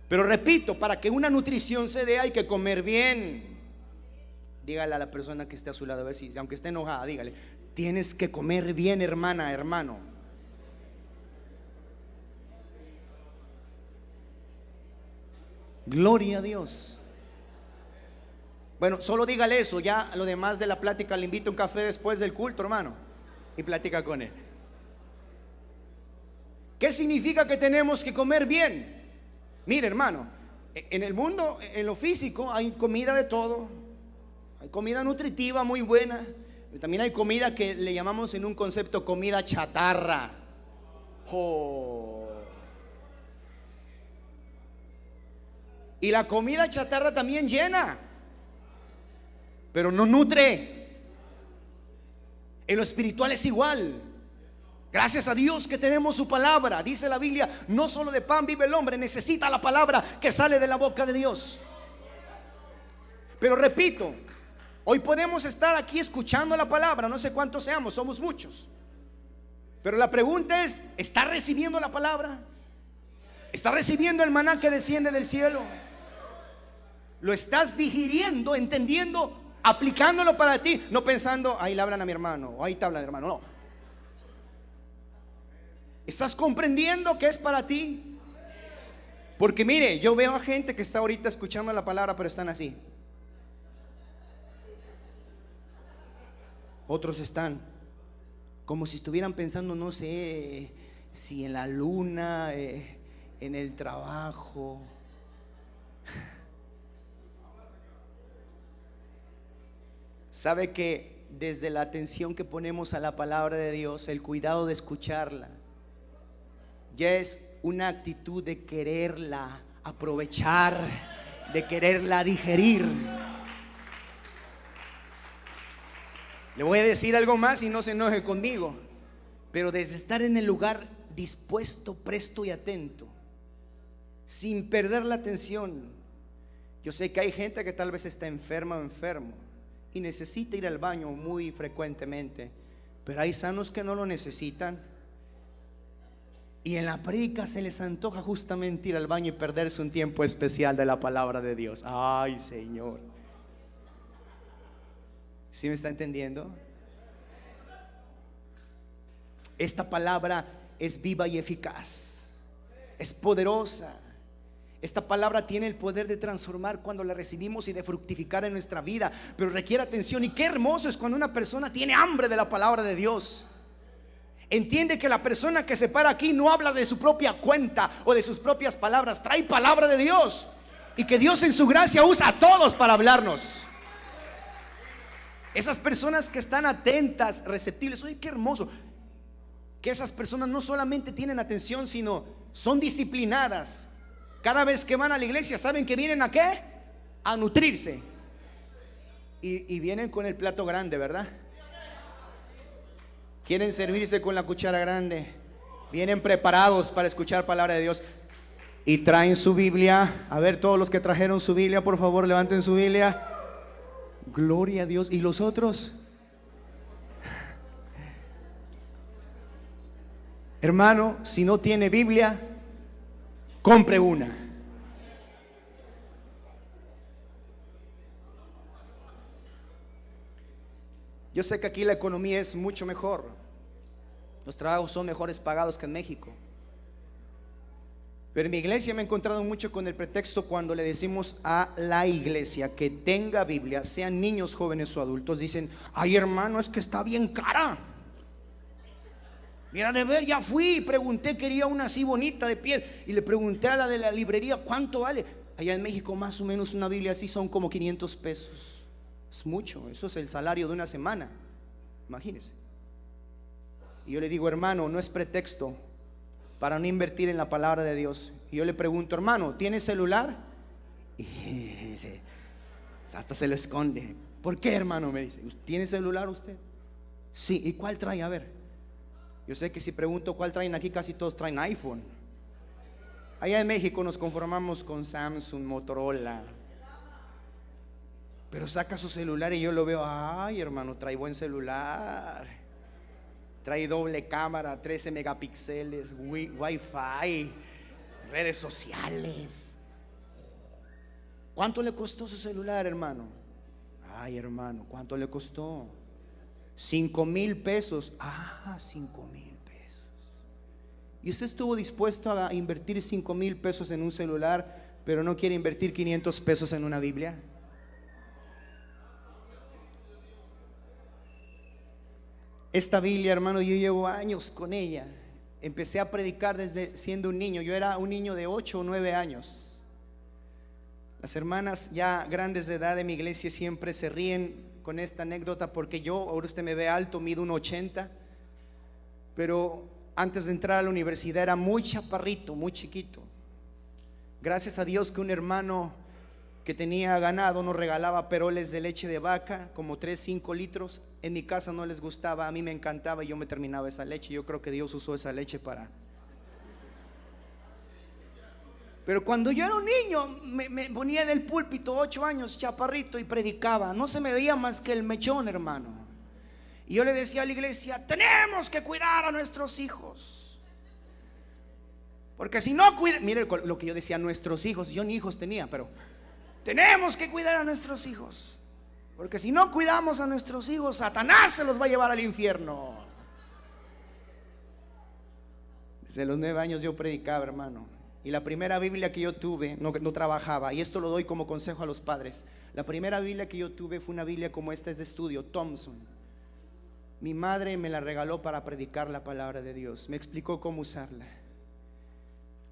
Pero repito, para que una nutrición se dé hay que comer bien. Dígale a la persona que esté a su lado, a ver si, aunque esté enojada, dígale: tienes que comer bien, hermana, hermano. Gloria a Dios. Bueno, solo dígale eso. Ya lo demás de la plática le invito a un café después del culto, hermano, y platica con él. ¿Qué significa que tenemos que comer bien? Mire, hermano, en el mundo, en lo físico, hay comida de todo. Hay comida nutritiva muy buena. También hay comida que le llamamos en un concepto comida chatarra. Oh. Y la comida chatarra también llena, pero no nutre. En lo espiritual es igual. Gracias a Dios que tenemos su palabra. Dice la Biblia, no solo de pan vive el hombre, necesita la palabra que sale de la boca de Dios. Pero repito, hoy podemos estar aquí escuchando la palabra, no sé cuántos seamos, somos muchos. Pero la pregunta es, ¿estás recibiendo la palabra? ¿Estás recibiendo el maná que desciende del cielo? ¿Lo estás digiriendo, entendiendo, aplicándolo para ti? No pensando, ahí le hablan a mi hermano, o ahí te hablan, hermano. No. ¿Estás comprendiendo que es para ti? Porque mire, yo veo a gente que está ahorita escuchando la palabra, pero están así. Otros están como si estuvieran pensando, no sé, si en la luna, en el trabajo. Sabe que desde la atención que ponemos a la palabra de Dios, el cuidado de escucharla, ya es una actitud de quererla aprovechar, de quererla digerir. Le voy a decir algo más y no se enoje conmigo, pero desde estar en el lugar dispuesto, presto y atento, sin perder la atención. Yo sé que hay gente que tal vez está enferma o enfermo y necesita ir al baño muy frecuentemente, pero hay sanos que no lo necesitan. Y en la prédica se les antoja justamente ir al baño y perderse un tiempo especial de la palabra de Dios. Ay, Señor. ¿Sí me está entendiendo? Esta palabra es viva y eficaz. Es poderosa. Esta palabra tiene el poder de transformar cuando la recibimos y de fructificar en nuestra vida. Pero requiere atención. Y qué hermoso es cuando una persona tiene hambre de la palabra de Dios. Entiende que la persona que se para aquí no habla de su propia cuenta o de sus propias palabras, trae palabra de Dios, y que Dios en su gracia usa a todos para hablarnos. Esas personas que están atentas, receptibles, oye, qué hermoso que esas personas no solamente tienen atención, sino son disciplinadas. Cada vez que van a la iglesia, ¿saben que vienen a qué? A nutrirse. Y vienen con el plato grande, ¿verdad? Quieren servirse con la cuchara grande. Vienen preparados para escuchar palabra de Dios. Y traen su Biblia. A ver, todos los que trajeron su Biblia, por favor, levanten su Biblia. Gloria a Dios. ¿Y los otros? Hermano, si no tiene Biblia, compre una. Yo sé que aquí la economía es mucho mejor. Los trabajos son mejores pagados que en México. Pero en mi iglesia me he encontrado mucho con el pretexto cuando le decimos a la iglesia que tenga Biblia, sean niños, jóvenes o adultos, dicen, ay hermano, es que está bien cara. Mira, de ver, ya fui, pregunté, quería una así bonita de piel, y le pregunté a la de la librería, ¿cuánto vale? Allá en México más o menos una Biblia así son como 500 pesos. Es mucho, eso es el salario de una semana, imagínense. Y yo le digo, hermano, no es pretexto para no invertir en la palabra de Dios. Y yo le pregunto, hermano, ¿tiene celular? Y dice, hasta se lo esconde. ¿Por qué, hermano? Me dice, ¿tiene celular usted? Sí. ¿Y cuál trae? A ver. Yo sé que si pregunto cuál traen aquí, casi todos traen iPhone. Allá en México nos conformamos con Samsung, Motorola. Pero saca su celular y yo lo veo, ay hermano, trae buen celular, trae doble cámara, 13 megapíxeles, Wi-Fi, redes sociales. ¿Cuánto le costó su celular, hermano? Ay hermano, ¿cuánto le costó? 5,000 pesos. Ah, 5,000 pesos. ¿Y usted estuvo dispuesto a invertir 5,000 pesos en un celular, pero no quiere invertir 500 pesos en una Biblia? Esta Biblia, hermano, yo llevo años con ella. Empecé a predicar desde siendo un niño. Yo era un niño de 8 o 9 años. Las hermanas ya grandes de edad de mi iglesia siempre se ríen con esta anécdota porque yo, ahora usted me ve alto, mido 1,80, pero antes de entrar a la universidad era muy chaparrito, muy chiquito. Gracias a Dios que un hermano que tenía ganado nos regalaba peroles de leche de vaca, como 3-5 litros. En mi casa no les gustaba, a mí me encantaba y yo me terminaba esa leche. Yo creo que Dios usó esa leche para... Pero cuando yo era un niño me ponía en el púlpito, 8 años, chaparrito, y predicaba. No se me veía más que el mechón, hermano. Y yo le decía a la iglesia: tenemos que cuidar a nuestros hijos, porque si no cuidan, mire lo que yo decía, nuestros hijos. Yo ni hijos tenía, pero tenemos que cuidar a nuestros hijos, porque si no cuidamos a nuestros hijos, Satanás se los va a llevar al infierno. Desde los 9 años yo predicaba, hermano. Y la primera Biblia que yo tuve, no trabajaba, y esto lo doy como consejo a los padres. La primera Biblia que yo tuve fue una Biblia como esta, es de estudio, Thompson. Mi madre me la regaló para predicar la palabra de Dios. Me explicó cómo usarla.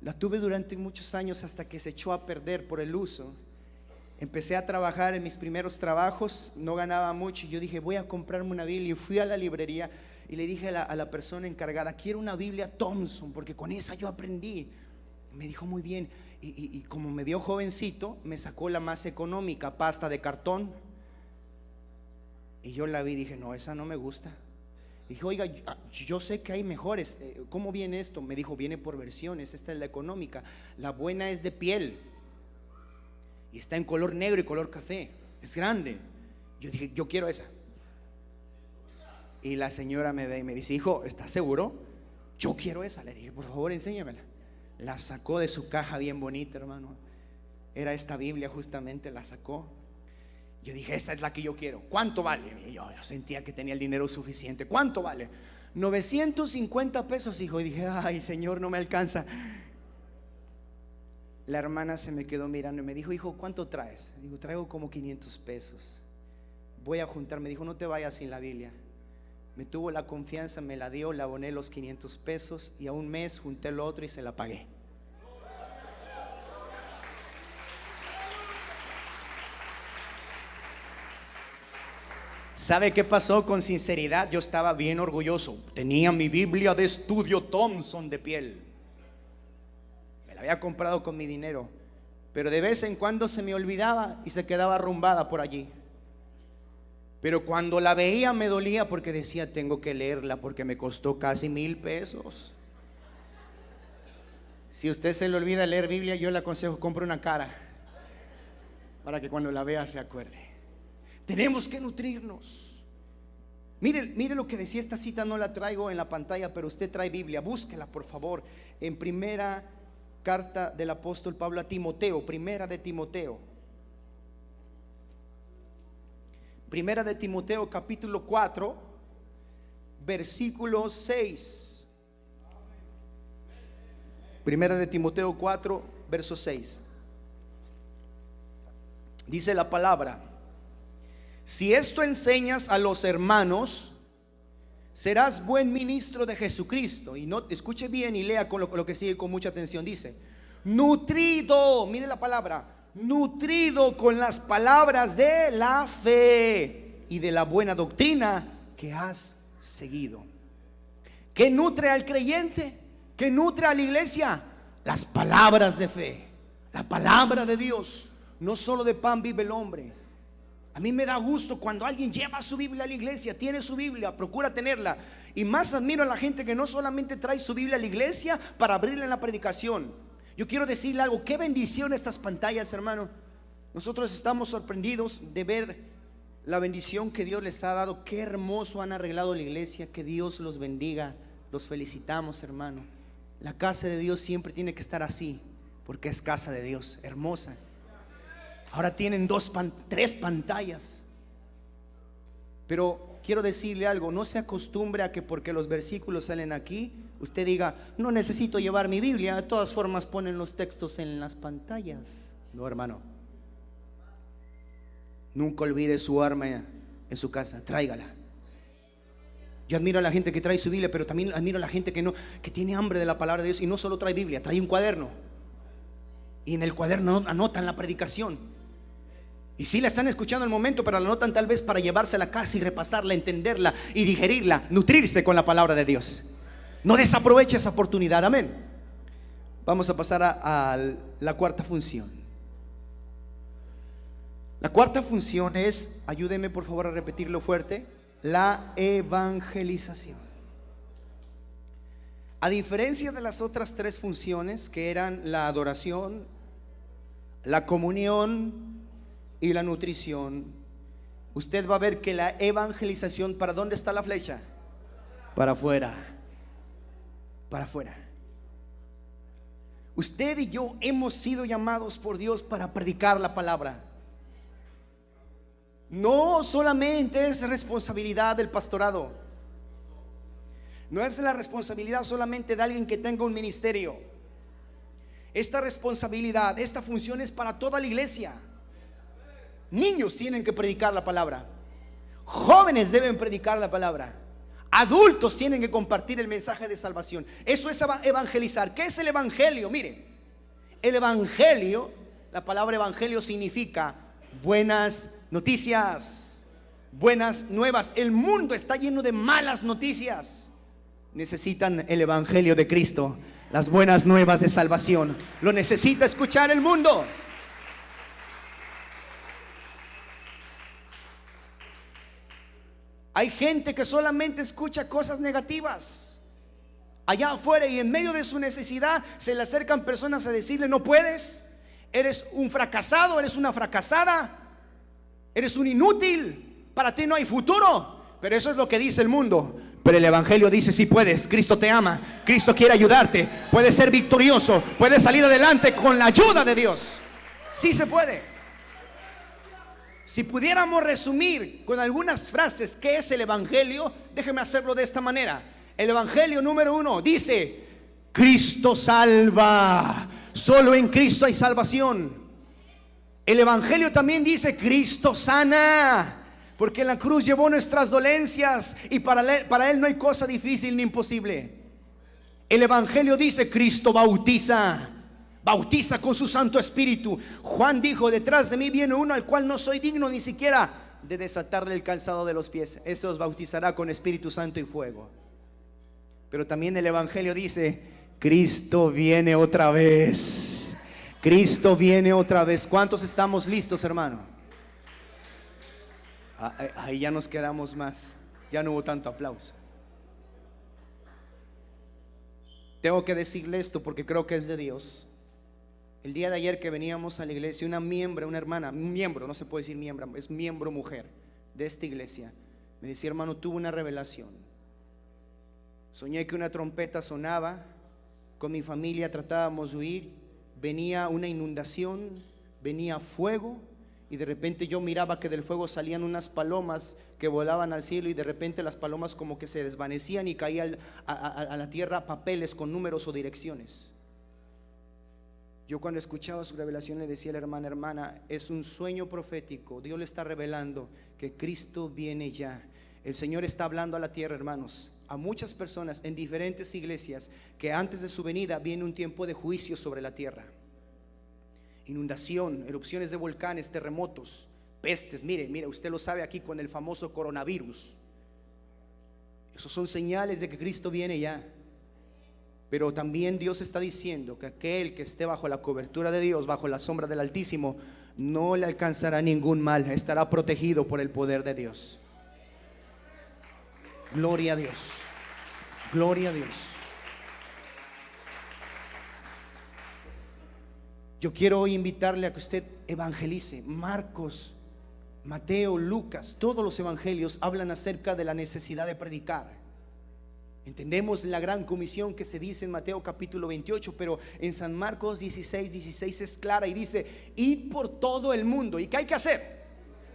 La tuve durante muchos años hasta que se echó a perder por el uso. Empecé a trabajar en mis primeros trabajos, no ganaba mucho, y yo dije: voy a comprarme una Biblia. Y fui a la librería y le dije a la persona encargada: quiero una Biblia Thompson, porque con esa yo aprendí. Me dijo: muy bien. Y como me vio jovencito, me sacó la más económica, pasta de cartón. Y yo la vi y dije: no, esa no me gusta. Y dije: oiga, yo sé que hay mejores. ¿Cómo viene esto? Me dijo: viene por versiones, esta es la económica. La buena es de piel y está en color negro y color café, es grande. Yo dije: yo quiero esa. Y la señora me ve y me dice: hijo, ¿estás seguro? Yo quiero esa. Le dije: por favor, enséñamela. La sacó de su caja bien bonita, hermano. Era esta Biblia, justamente la sacó. Yo dije: esta es la que yo quiero. ¿Cuánto vale? Y yo sentía que tenía el dinero suficiente. ¿Cuánto vale? 950 pesos, hijo. Y dije: ay, Señor, no me alcanza. La hermana se me quedó mirando y me dijo: hijo, ¿cuánto traes? Digo: traigo como 500 pesos. Voy a juntar. Me dijo: no te vayas sin la Biblia. Me tuvo la confianza, me la dio, le aboné los 500 pesos y a un mes junté lo otro y se la pagué. ¿Sabe qué pasó? Con sinceridad, yo estaba bien orgulloso. Tenía mi Biblia de estudio Thompson de piel. Me la había comprado con mi dinero, pero de vez en cuando se me olvidaba y se quedaba arrumbada por allí. Pero cuando la veía me dolía porque decía: tengo que leerla porque me costó casi 1,000 pesos. Si usted se le olvida leer Biblia, yo le aconsejo: compre una cara para que cuando la vea se acuerde. Tenemos que nutrirnos. Mire lo que decía esta cita, no la traigo en la pantalla, pero usted trae Biblia, búsquela por favor. En primera carta del apóstol Pablo a Timoteo, primera de Timoteo. Primera de Timoteo capítulo 4, versículo 6. Primera de Timoteo 4, verso 6. Dice la palabra: si esto enseñas a los hermanos, serás buen ministro de Jesucristo. Y no, escuche bien y lea con lo que sigue con mucha atención. Dice: nutrido, mire la palabra, nutrido con las palabras de la fe y de la buena doctrina que has seguido. ¿Qué nutre al creyente? ¿Qué nutre a la iglesia? Las palabras de fe, la palabra de Dios. No solo de pan vive el hombre. A mí me da gusto cuando alguien lleva su Biblia a la iglesia, tiene su Biblia, procura tenerla. Y más admiro a la gente que no solamente trae su Biblia a la iglesia para abrirla en la predicación. Yo quiero decirle algo: qué bendición estas pantallas, hermano. Nosotros estamos sorprendidos de ver la bendición que Dios les ha dado. Qué hermoso han arreglado la iglesia. Que Dios los bendiga. Los felicitamos, hermano. La casa de Dios siempre tiene que estar así, porque es casa de Dios, hermosa. Ahora tienen 3 pantallas. Pero quiero decirle algo: no se acostumbre a que porque los versículos salen aquí, usted diga: no necesito llevar mi Biblia, de todas formas ponen los textos en las pantallas. No, hermano. Nunca olvide su arma en su casa, tráigala. Yo admiro a la gente que trae su Biblia, pero también admiro a la gente que tiene hambre de la palabra de Dios y no solo trae Biblia, trae un cuaderno. y en el cuaderno anotan la predicación. Y sí la están escuchando al momento, pero la anotan tal vez para llevarse a la casa y repasarla, entenderla y digerirla, nutrirse con la palabra de Dios. No desaproveche esa oportunidad, amén. Vamos a pasar a la cuarta función. La cuarta función es, ayúdeme por favor a repetirlo fuerte, la evangelización. A diferencia de las otras tres funciones, que eran la adoración, la comunión y la nutrición, usted va a ver que la evangelización, ¿para dónde está la flecha? Para afuera. Para afuera. Usted y yo hemos sido llamados por Dios para predicar la palabra. No solamente es responsabilidad del pastorado, no es la responsabilidad solamente de alguien que tenga un ministerio. Esta responsabilidad, esta función es para toda la iglesia. Niños tienen que predicar la palabra, jóvenes deben predicar la palabra, adultos tienen que compartir el mensaje de salvación. Eso es evangelizar. ¿Qué es el evangelio? Miren, el evangelio, la palabra evangelio significa buenas noticias, buenas nuevas. El mundo está lleno de malas noticias. Necesitan el evangelio de Cristo, las buenas nuevas de salvación. Lo necesita escuchar el mundo. Hay gente que solamente escucha cosas negativas allá afuera, y en medio de su necesidad se le acercan personas a decirle: no puedes, eres un fracasado, eres una fracasada, eres un inútil, para ti no hay futuro. Pero eso es lo que dice el mundo. Pero el evangelio dice: sí puedes, Cristo te ama, Cristo quiere ayudarte, puedes ser victorioso, puedes salir adelante con la ayuda de Dios. Sí se puede. Si pudiéramos resumir con algunas frases qué es el evangelio, déjeme hacerlo de esta manera. El evangelio número 1 dice: Cristo salva, solo en Cristo hay salvación. El evangelio también dice: Cristo sana, porque en la cruz llevó nuestras dolencias y para él no hay cosa difícil ni imposible. El evangelio dice: Cristo bautiza, bautiza con su Santo Espíritu. Juan dijo: detrás de mí viene uno al cual no soy digno ni siquiera de desatarle el calzado de los pies. Ese os bautizará con Espíritu Santo y fuego. Pero también el evangelio dice: Cristo viene otra vez. Cristo viene otra vez. ¿Cuántos estamos listos, hermano? Ahí ya nos quedamos más. Ya no hubo tanto aplauso. Tengo que decirle esto porque creo que es de Dios. El día de ayer que veníamos a la iglesia, una hermana, un miembro, no se puede decir miembro, es miembro mujer de esta iglesia, me decía: hermano, tuve una revelación. Soñé que una trompeta sonaba, con mi familia tratábamos de huir, venía una inundación, venía fuego, y de repente yo miraba que del fuego salían unas palomas que volaban al cielo, y de repente las palomas como que se desvanecían y caían a la tierra papeles con números o direcciones. Yo cuando escuchaba su revelación le decía a la hermana: hermana, es un sueño profético. Dios le está revelando que Cristo viene ya. El Señor está hablando a la tierra, hermanos, a muchas personas en diferentes iglesias, que antes de su venida viene un tiempo de juicio sobre la tierra. Inundación, erupciones de volcanes, terremotos, pestes. Mire, usted lo sabe aquí con el famoso coronavirus. Esos son señales de que Cristo viene ya. Pero también Dios está diciendo que aquel que esté bajo la cobertura de Dios, bajo la sombra del Altísimo, no le alcanzará ningún mal, estará protegido por el poder de Dios. Gloria a Dios, gloria a Dios. Yo quiero hoy invitarle a que usted evangelice. Marcos, Mateo, Lucas, todos los evangelios hablan acerca de la necesidad de predicar. Entendemos la gran comisión que se dice en Mateo capítulo 28, pero en San Marcos 16 es clara y dice: id por todo el mundo. ¿Y qué hay que hacer?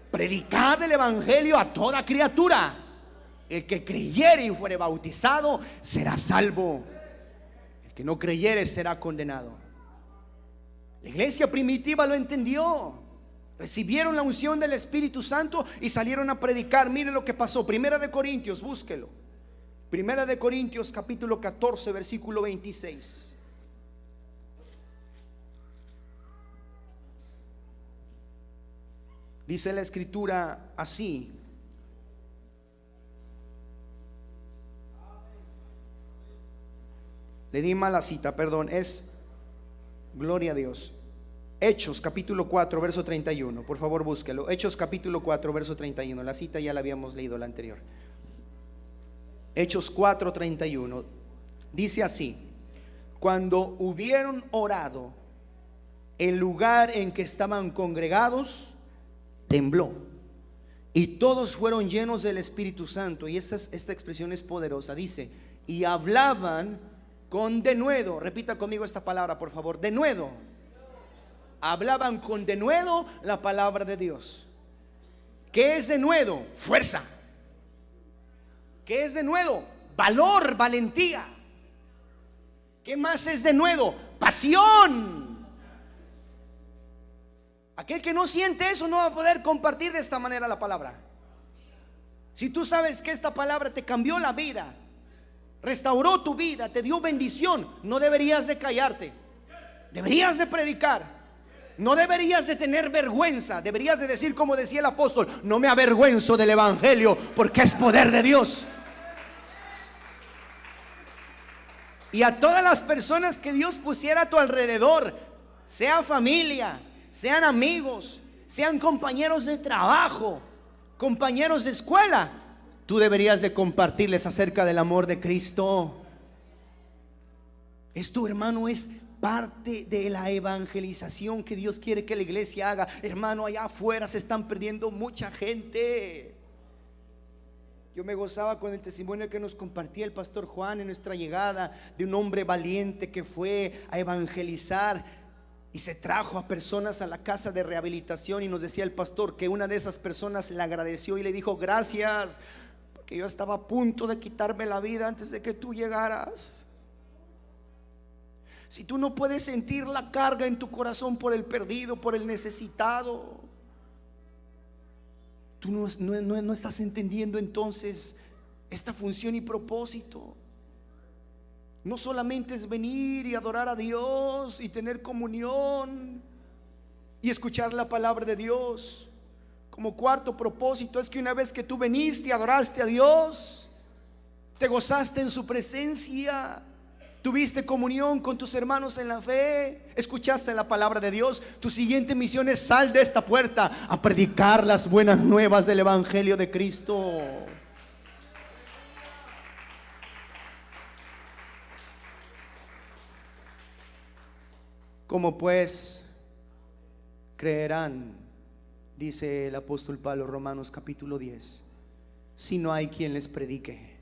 Predicad el evangelio a toda criatura. El que creyere y fuere bautizado será salvo, el que no creyere será condenado. La iglesia primitiva lo entendió, recibieron la unción del Espíritu Santo y salieron a predicar. Mire lo que pasó. Primera de Corintios, búsquelo. Primera de Corintios capítulo 14 versículo 26. Dice la escritura así. Le di mala cita, perdón. Es, gloria a Dios, Hechos capítulo 4 verso 31. Por favor búsquelo. Hechos capítulo 4 verso 31. La cita ya la habíamos leído, la anterior. Hechos 4:31. Dice así: cuando hubieron orado, el lugar en que estaban congregados tembló, y todos fueron llenos del Espíritu Santo. Y esta expresión es poderosa. Dice: y hablaban con denuedo. Repita conmigo esta palabra, por favor: denuedo. Hablaban con denuedo la palabra de Dios. ¿Qué es denuedo? Fuerza. ¿Qué es denuedo? Valor, valentía. ¿Qué más es denuedo? Pasión. Aquel que no siente eso no va a poder compartir de esta manera la palabra. Si tú sabes que esta palabra te cambió la vida, restauró tu vida, te dio bendición, no deberías de callarte. Deberías de predicar. No deberías de tener vergüenza. Deberías de decir, como decía el apóstol: no me avergüenzo del evangelio, porque es poder de Dios. Y a todas las personas que Dios pusiera a tu alrededor, sea familia, sean amigos, sean compañeros de trabajo, compañeros de escuela, tú deberías de compartirles acerca del amor de Cristo. Es tu hermano, es parte de la evangelización que Dios quiere que la iglesia haga. Hermano, allá afuera se están perdiendo mucha gente. Yo me gozaba con el testimonio que nos compartía el pastor Juan en nuestra llegada, de un hombre valiente que fue a evangelizar y se trajo a personas a la casa de rehabilitación. Y nos decía el pastor que una de esas personas le agradeció y le dijo: gracias, porque yo estaba a punto de quitarme la vida antes de que tú llegaras. Si tú no puedes sentir la carga en tu corazón por el perdido, por el necesitado, tú no estás entendiendo entonces esta función y propósito. No solamente es venir y adorar a Dios y tener comunión y escuchar la palabra de Dios. Como cuarto propósito es que una vez que tú veniste y adoraste a Dios, te gozaste en su presencia, tuviste comunión con tus hermanos en la fe, escuchaste la palabra de Dios. Tu siguiente misión es: sal de esta puerta a predicar las buenas nuevas del evangelio de Cristo. ¿Cómo pues creerán, dice el apóstol Pablo, Romanos capítulo 10, si no hay quien les predique?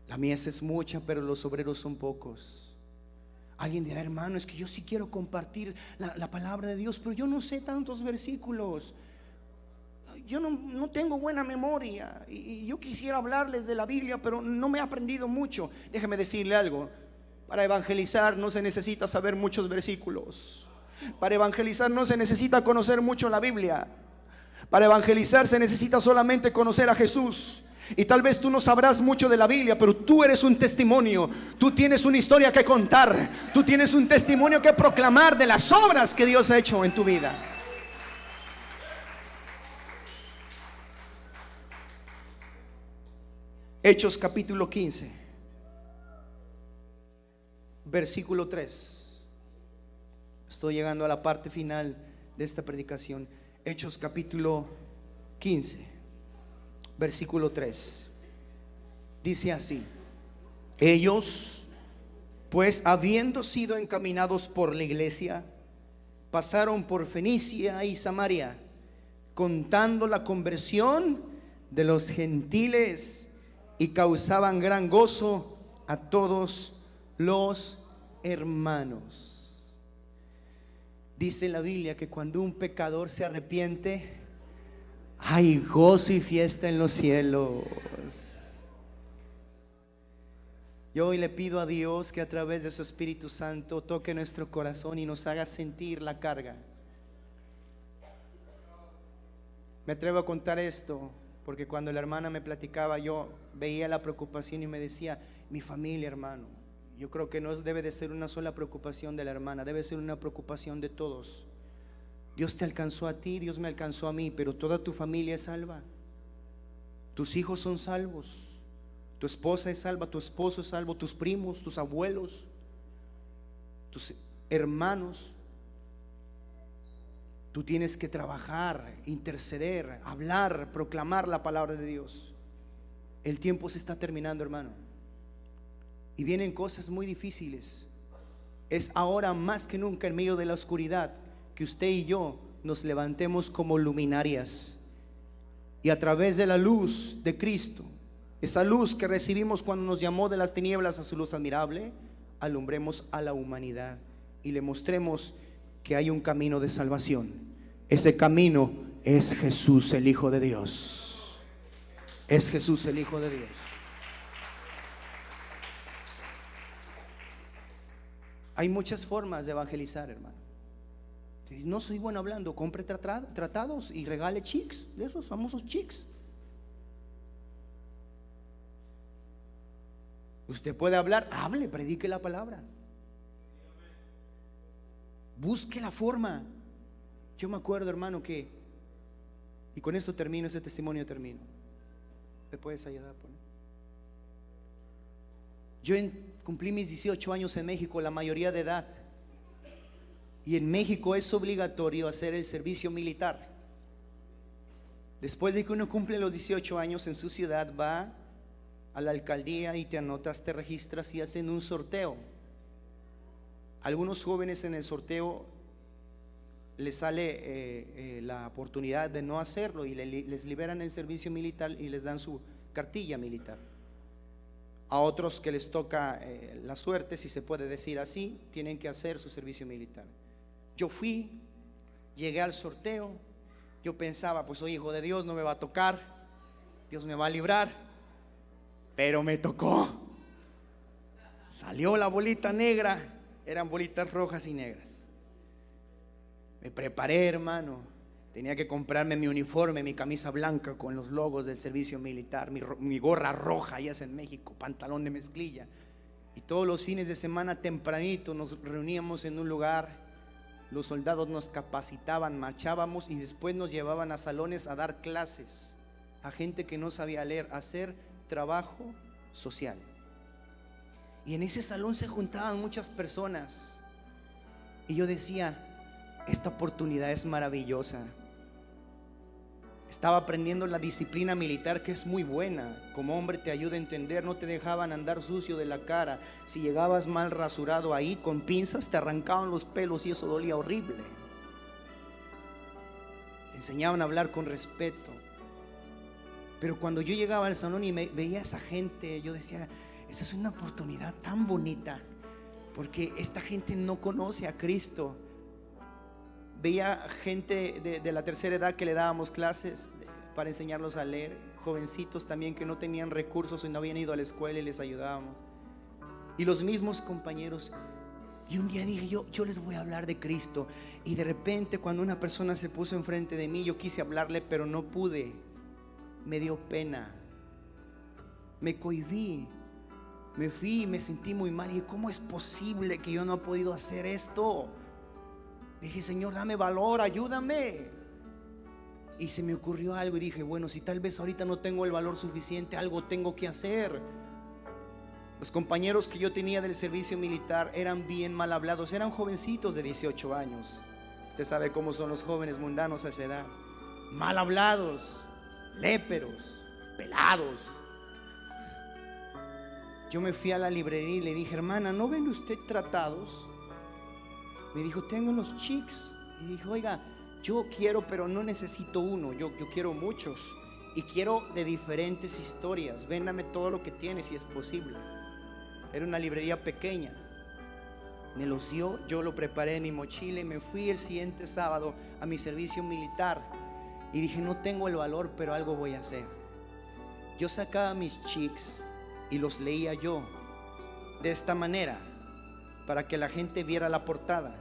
La mies es mucha, pero los obreros son pocos. Alguien dirá: hermano, es que yo sí quiero compartir la palabra de Dios, pero yo no sé tantos versículos. Yo no tengo buena memoria y yo quisiera hablarles de la Biblia, pero no me he aprendido mucho. Déjeme decirle algo: para evangelizar no se necesita saber muchos versículos. Para evangelizar no se necesita conocer mucho la Biblia. Para evangelizar se necesita solamente conocer a Jesús. Y tal vez tú no sabrás mucho de la Biblia, pero tú eres un testimonio. Tú tienes una historia que contar. Tú tienes un testimonio que proclamar de las obras que Dios ha hecho en tu vida. Hechos capítulo 15, versículo 3. Estoy llegando a la parte final de esta predicación. Hechos capítulo 15, versículo 3. Dice así: ellos, pues, habiendo sido encaminados por la iglesia, pasaron por Fenicia y Samaria, contando la conversión de los gentiles, y causaban gran gozo a todos los hermanos. Dice la Biblia que cuando un pecador se arrepiente, hay gozo y fiesta en los cielos. Yo hoy le pido a Dios que a través de su Espíritu Santo toque nuestro corazón y nos haga sentir la carga. Me atrevo a contar esto porque cuando la hermana me platicaba, yo veía la preocupación y me decía: mi familia, hermano. Yo creo que no debe de ser una sola preocupación de la hermana, debe ser una preocupación de todos. Dios te alcanzó a ti, Dios me alcanzó a mí, pero toda tu familia es salva. Tus hijos son salvos, tu esposa es salva, tu esposo es salvo, tus primos, tus abuelos, tus hermanos. Tú tienes que trabajar, interceder, hablar, proclamar la palabra de Dios. El tiempo se está terminando, hermano, y vienen cosas muy difíciles. Es ahora más que nunca, en medio de la oscuridad, que usted y yo nos levantemos como luminarias, y a través de la luz de Cristo, esa luz que recibimos cuando nos llamó de las tinieblas a su luz admirable, alumbremos a la humanidad y le mostremos que hay un camino de salvación. Ese camino es Jesús, el Hijo de Dios. Es Jesús, el Hijo de Dios. Hay muchas formas de evangelizar, hermano. No soy bueno hablando, compre tratados y regale chicks, de esos famosos chicks. Usted puede hablar, hable, predique la palabra. Busque la forma. Yo me acuerdo, hermano, que, y con esto termino, ese testimonio termino. ¿Me puedes ayudar? Yo cumplí mis 18 años en México, la mayoría de edad. Y en México es obligatorio hacer el servicio militar. Después de que uno cumple los 18 años en su ciudad, va a la alcaldía y te anotas, te registras y hacen un sorteo. Algunos jóvenes en el sorteo les sale la oportunidad de no hacerlo y les liberan el servicio militar y les dan su cartilla militar. A otros que les toca la suerte, si se puede decir así, tienen que hacer su servicio militar. Yo fui, llegué al sorteo, yo pensaba, pues soy hijo de Dios, no me va a tocar, Dios me va a librar, pero me tocó. Salió la bolita negra, eran bolitas rojas y negras. Me preparé, hermano, tenía que comprarme mi uniforme, mi camisa blanca con los logos del servicio militar, mi gorra roja, allá es en México, pantalón de mezclilla. Y todos los fines de semana tempranito nos reuníamos en un lugar. Los soldados nos capacitaban, marchábamos y después nos llevaban a salones a dar clases a gente que no sabía leer, a hacer trabajo social. Y en ese salón se juntaban muchas personas. Y yo decía, esta oportunidad es maravillosa. Estaba aprendiendo la disciplina militar, que es muy buena. Como hombre te ayuda a entender. No te dejaban andar sucio de la cara. Si llegabas mal rasurado ahí con pinzas, te arrancaban los pelos y eso dolía horrible. Te enseñaban a hablar con respeto. Pero cuando yo llegaba al salón y veía a esa gente, yo decía, esa es una oportunidad tan bonita, porque esta gente no conoce a Cristo. Veía gente de la tercera edad que le dábamos clases para enseñarlos a leer, jovencitos también que no tenían recursos y no habían ido a la escuela y les ayudábamos. Y los mismos compañeros. Y un día dije, yo les voy a hablar de Cristo. Y de repente, cuando una persona se puso enfrente de mí, yo quise hablarle, pero no pude. Me dio pena, me cohibí, me fui, me sentí muy mal. Y ¿cómo es posible que yo no he podido hacer esto? Dije, Señor, dame valor, ayúdame. Y se me ocurrió algo y dije, bueno, si tal vez ahorita no tengo el valor suficiente, algo tengo que hacer. Los compañeros que yo tenía del servicio militar eran bien mal hablados, eran jovencitos de 18 años. Usted sabe cómo son los jóvenes mundanos a esa edad. Mal hablados, léperos, pelados. Yo me fui a la librería y le dije, hermana, ¿no vende usted tratados? Me dijo, tengo los chicks. Y dije, oiga, yo quiero, pero no necesito uno, yo quiero muchos. Y quiero de diferentes historias. Véndame todo lo que tiene si es posible. Era una librería pequeña. Me los dio, yo lo preparé en mi mochila y me fui el siguiente sábado a mi servicio militar. Y dije, no tengo el valor, pero algo voy a hacer. Yo sacaba mis chicks y los leía yo de esta manera, para que la gente viera la portada,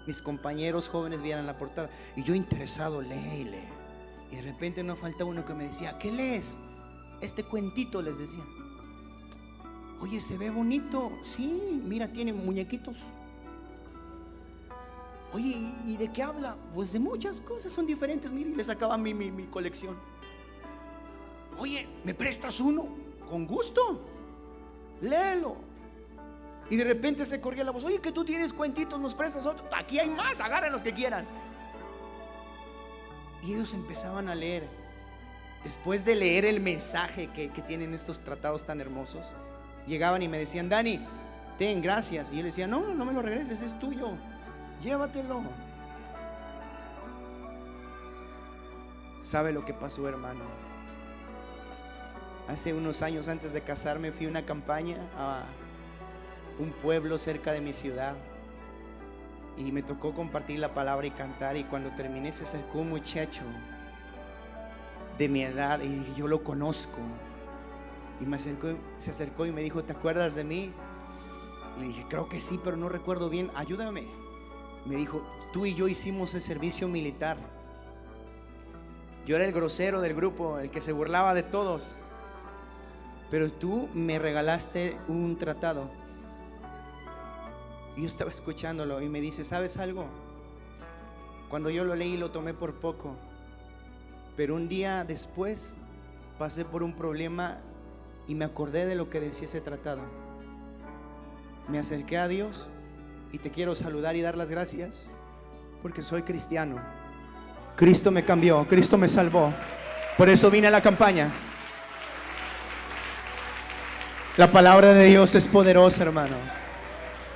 mis compañeros jóvenes vieran la portada. Y yo interesado, lee. Y de repente no falta uno que me decía, ¿qué lees? Este cuentito, les decía. Oye, se ve bonito. Sí, mira, tiene muñequitos. Oye, ¿y de qué habla? Pues de muchas cosas, son diferentes. Miren, le sacaba mi colección. Oye, ¿me prestas uno? Con gusto, léelo. Y de repente se corría la voz: oye, que tú tienes cuentitos, nos prestas otro. Aquí hay más, agarren los que quieran. Y ellos empezaban a leer. Después de leer el mensaje que tienen estos tratados tan hermosos, llegaban y me decían: Dani, ten, gracias. Y yo le decía: no, no me lo regreses, es tuyo, llévatelo. ¿Sabe lo que pasó, hermano? Hace unos años, antes de casarme, fui a una campaña a un pueblo cerca de mi ciudad y me tocó compartir la palabra y cantar. Y cuando terminé, se acercó un muchacho de mi edad y dije: yo lo conozco. Y se acercó y me dijo: ¿te acuerdas de mí? Y le dije: creo que sí, pero no recuerdo bien, ayúdame. Me dijo: tú y yo hicimos el servicio militar. Yo era el grosero del grupo, el que se burlaba de todos, pero tú me regalaste un tratado. Y yo estaba escuchándolo y me dice: ¿sabes algo? Cuando yo lo leí, lo tomé por poco, pero un día después pasé por un problema y me acordé de lo que decía ese tratado. Me acerqué a Dios y te quiero saludar y dar las gracias porque soy cristiano. Cristo me cambió, Cristo me salvó. Por eso vine a la campaña. La palabra de Dios es poderosa, hermano.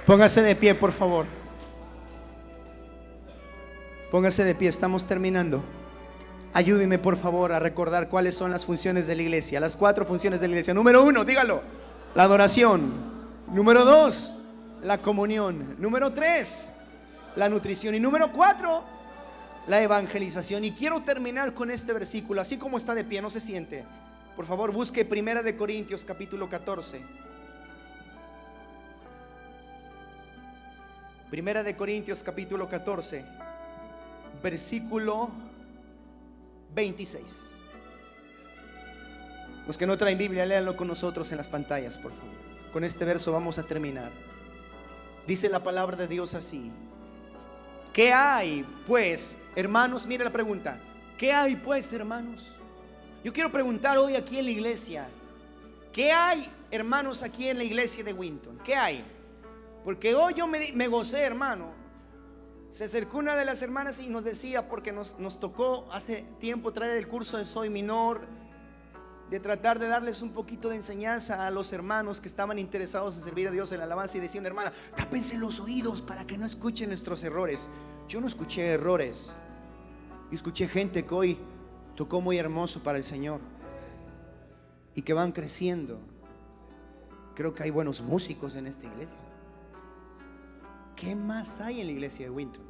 Póngase de pie, por favor. Póngase de pie, estamos terminando. Ayúdeme, por favor, a recordar cuáles son las funciones de la iglesia. Las 4 funciones de la iglesia. Número 1, dígalo: la adoración. Número 2, la comunión. Número 3, la nutrición. Y número 4, la evangelización. Y quiero terminar con este versículo. Así como está de pie, no se siente. Por favor, busque 1 Corintios capítulo 14. 1 Corintios capítulo 14, versículo 26. Los que no traen Biblia, léanlo con nosotros en las pantallas, por favor. Con este verso vamos a terminar. Dice la palabra de Dios así: ¿qué hay pues, hermanos? Mire la pregunta: ¿qué hay pues, hermanos? Yo quiero preguntar hoy aquí en la iglesia: ¿qué hay, hermanos, aquí en la iglesia de Winton? ¿Qué hay? Porque hoy yo me gocé, hermano. Se acercó una de las hermanas y nos decía, porque nos tocó hace tiempo traer el curso de Soy Minor, de tratar de darles un poquito de enseñanza a los hermanos que estaban interesados en servir a Dios en la alabanza, y decían: hermana, tápense los oídos para que no escuchen nuestros errores. Yo no escuché errores, yo escuché gente que hoy tocó muy hermoso para el Señor y que van creciendo. Creo que hay buenos músicos en esta iglesia. ¿Qué más hay en la iglesia de Winton?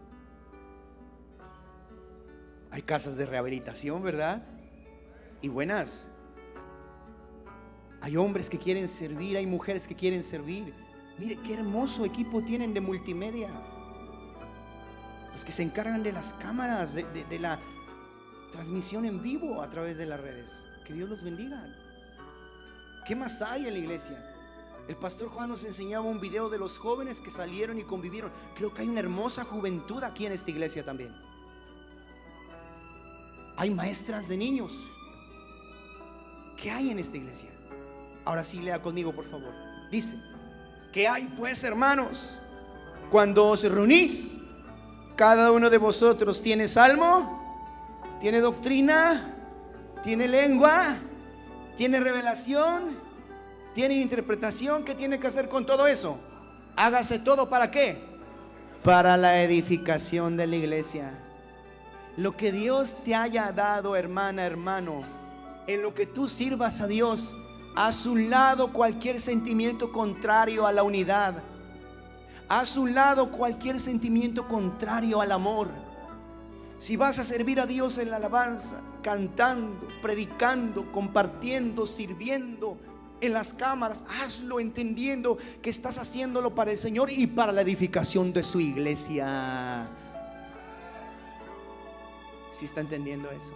Hay casas de rehabilitación, ¿verdad? Y buenas. Hay hombres que quieren servir, hay mujeres que quieren servir. Mire qué hermoso equipo tienen de multimedia. Los que se encargan de las cámaras, de la transmisión en vivo a través de las redes. Que Dios los bendiga. ¿Qué más hay en la iglesia? El pastor Juan nos enseñaba un video de los jóvenes que salieron y convivieron. Creo que hay una hermosa juventud aquí en esta iglesia también. Hay maestras de niños. ¿Qué hay en esta iglesia? Ahora sí, lea conmigo, por favor. Dice: ¿qué hay pues, hermanos? Cuando os reunís, cada uno de vosotros tiene salmo, tiene doctrina, tiene lengua, tiene revelación, tiene interpretación. ¿Qué tiene que hacer con todo eso? Hágase todo, ¿para qué? Para la edificación de la iglesia. Lo que Dios te haya dado, hermana, hermano, en lo que tú sirvas a Dios, haz un lado cualquier sentimiento contrario a la unidad. Haz un lado cualquier sentimiento contrario al amor. Si vas a servir a Dios en la alabanza, cantando, predicando, compartiendo, sirviendo en las cámaras, hazlo entendiendo que estás haciéndolo para el Señor y para la edificación de su iglesia. ¿Sí está entendiendo eso?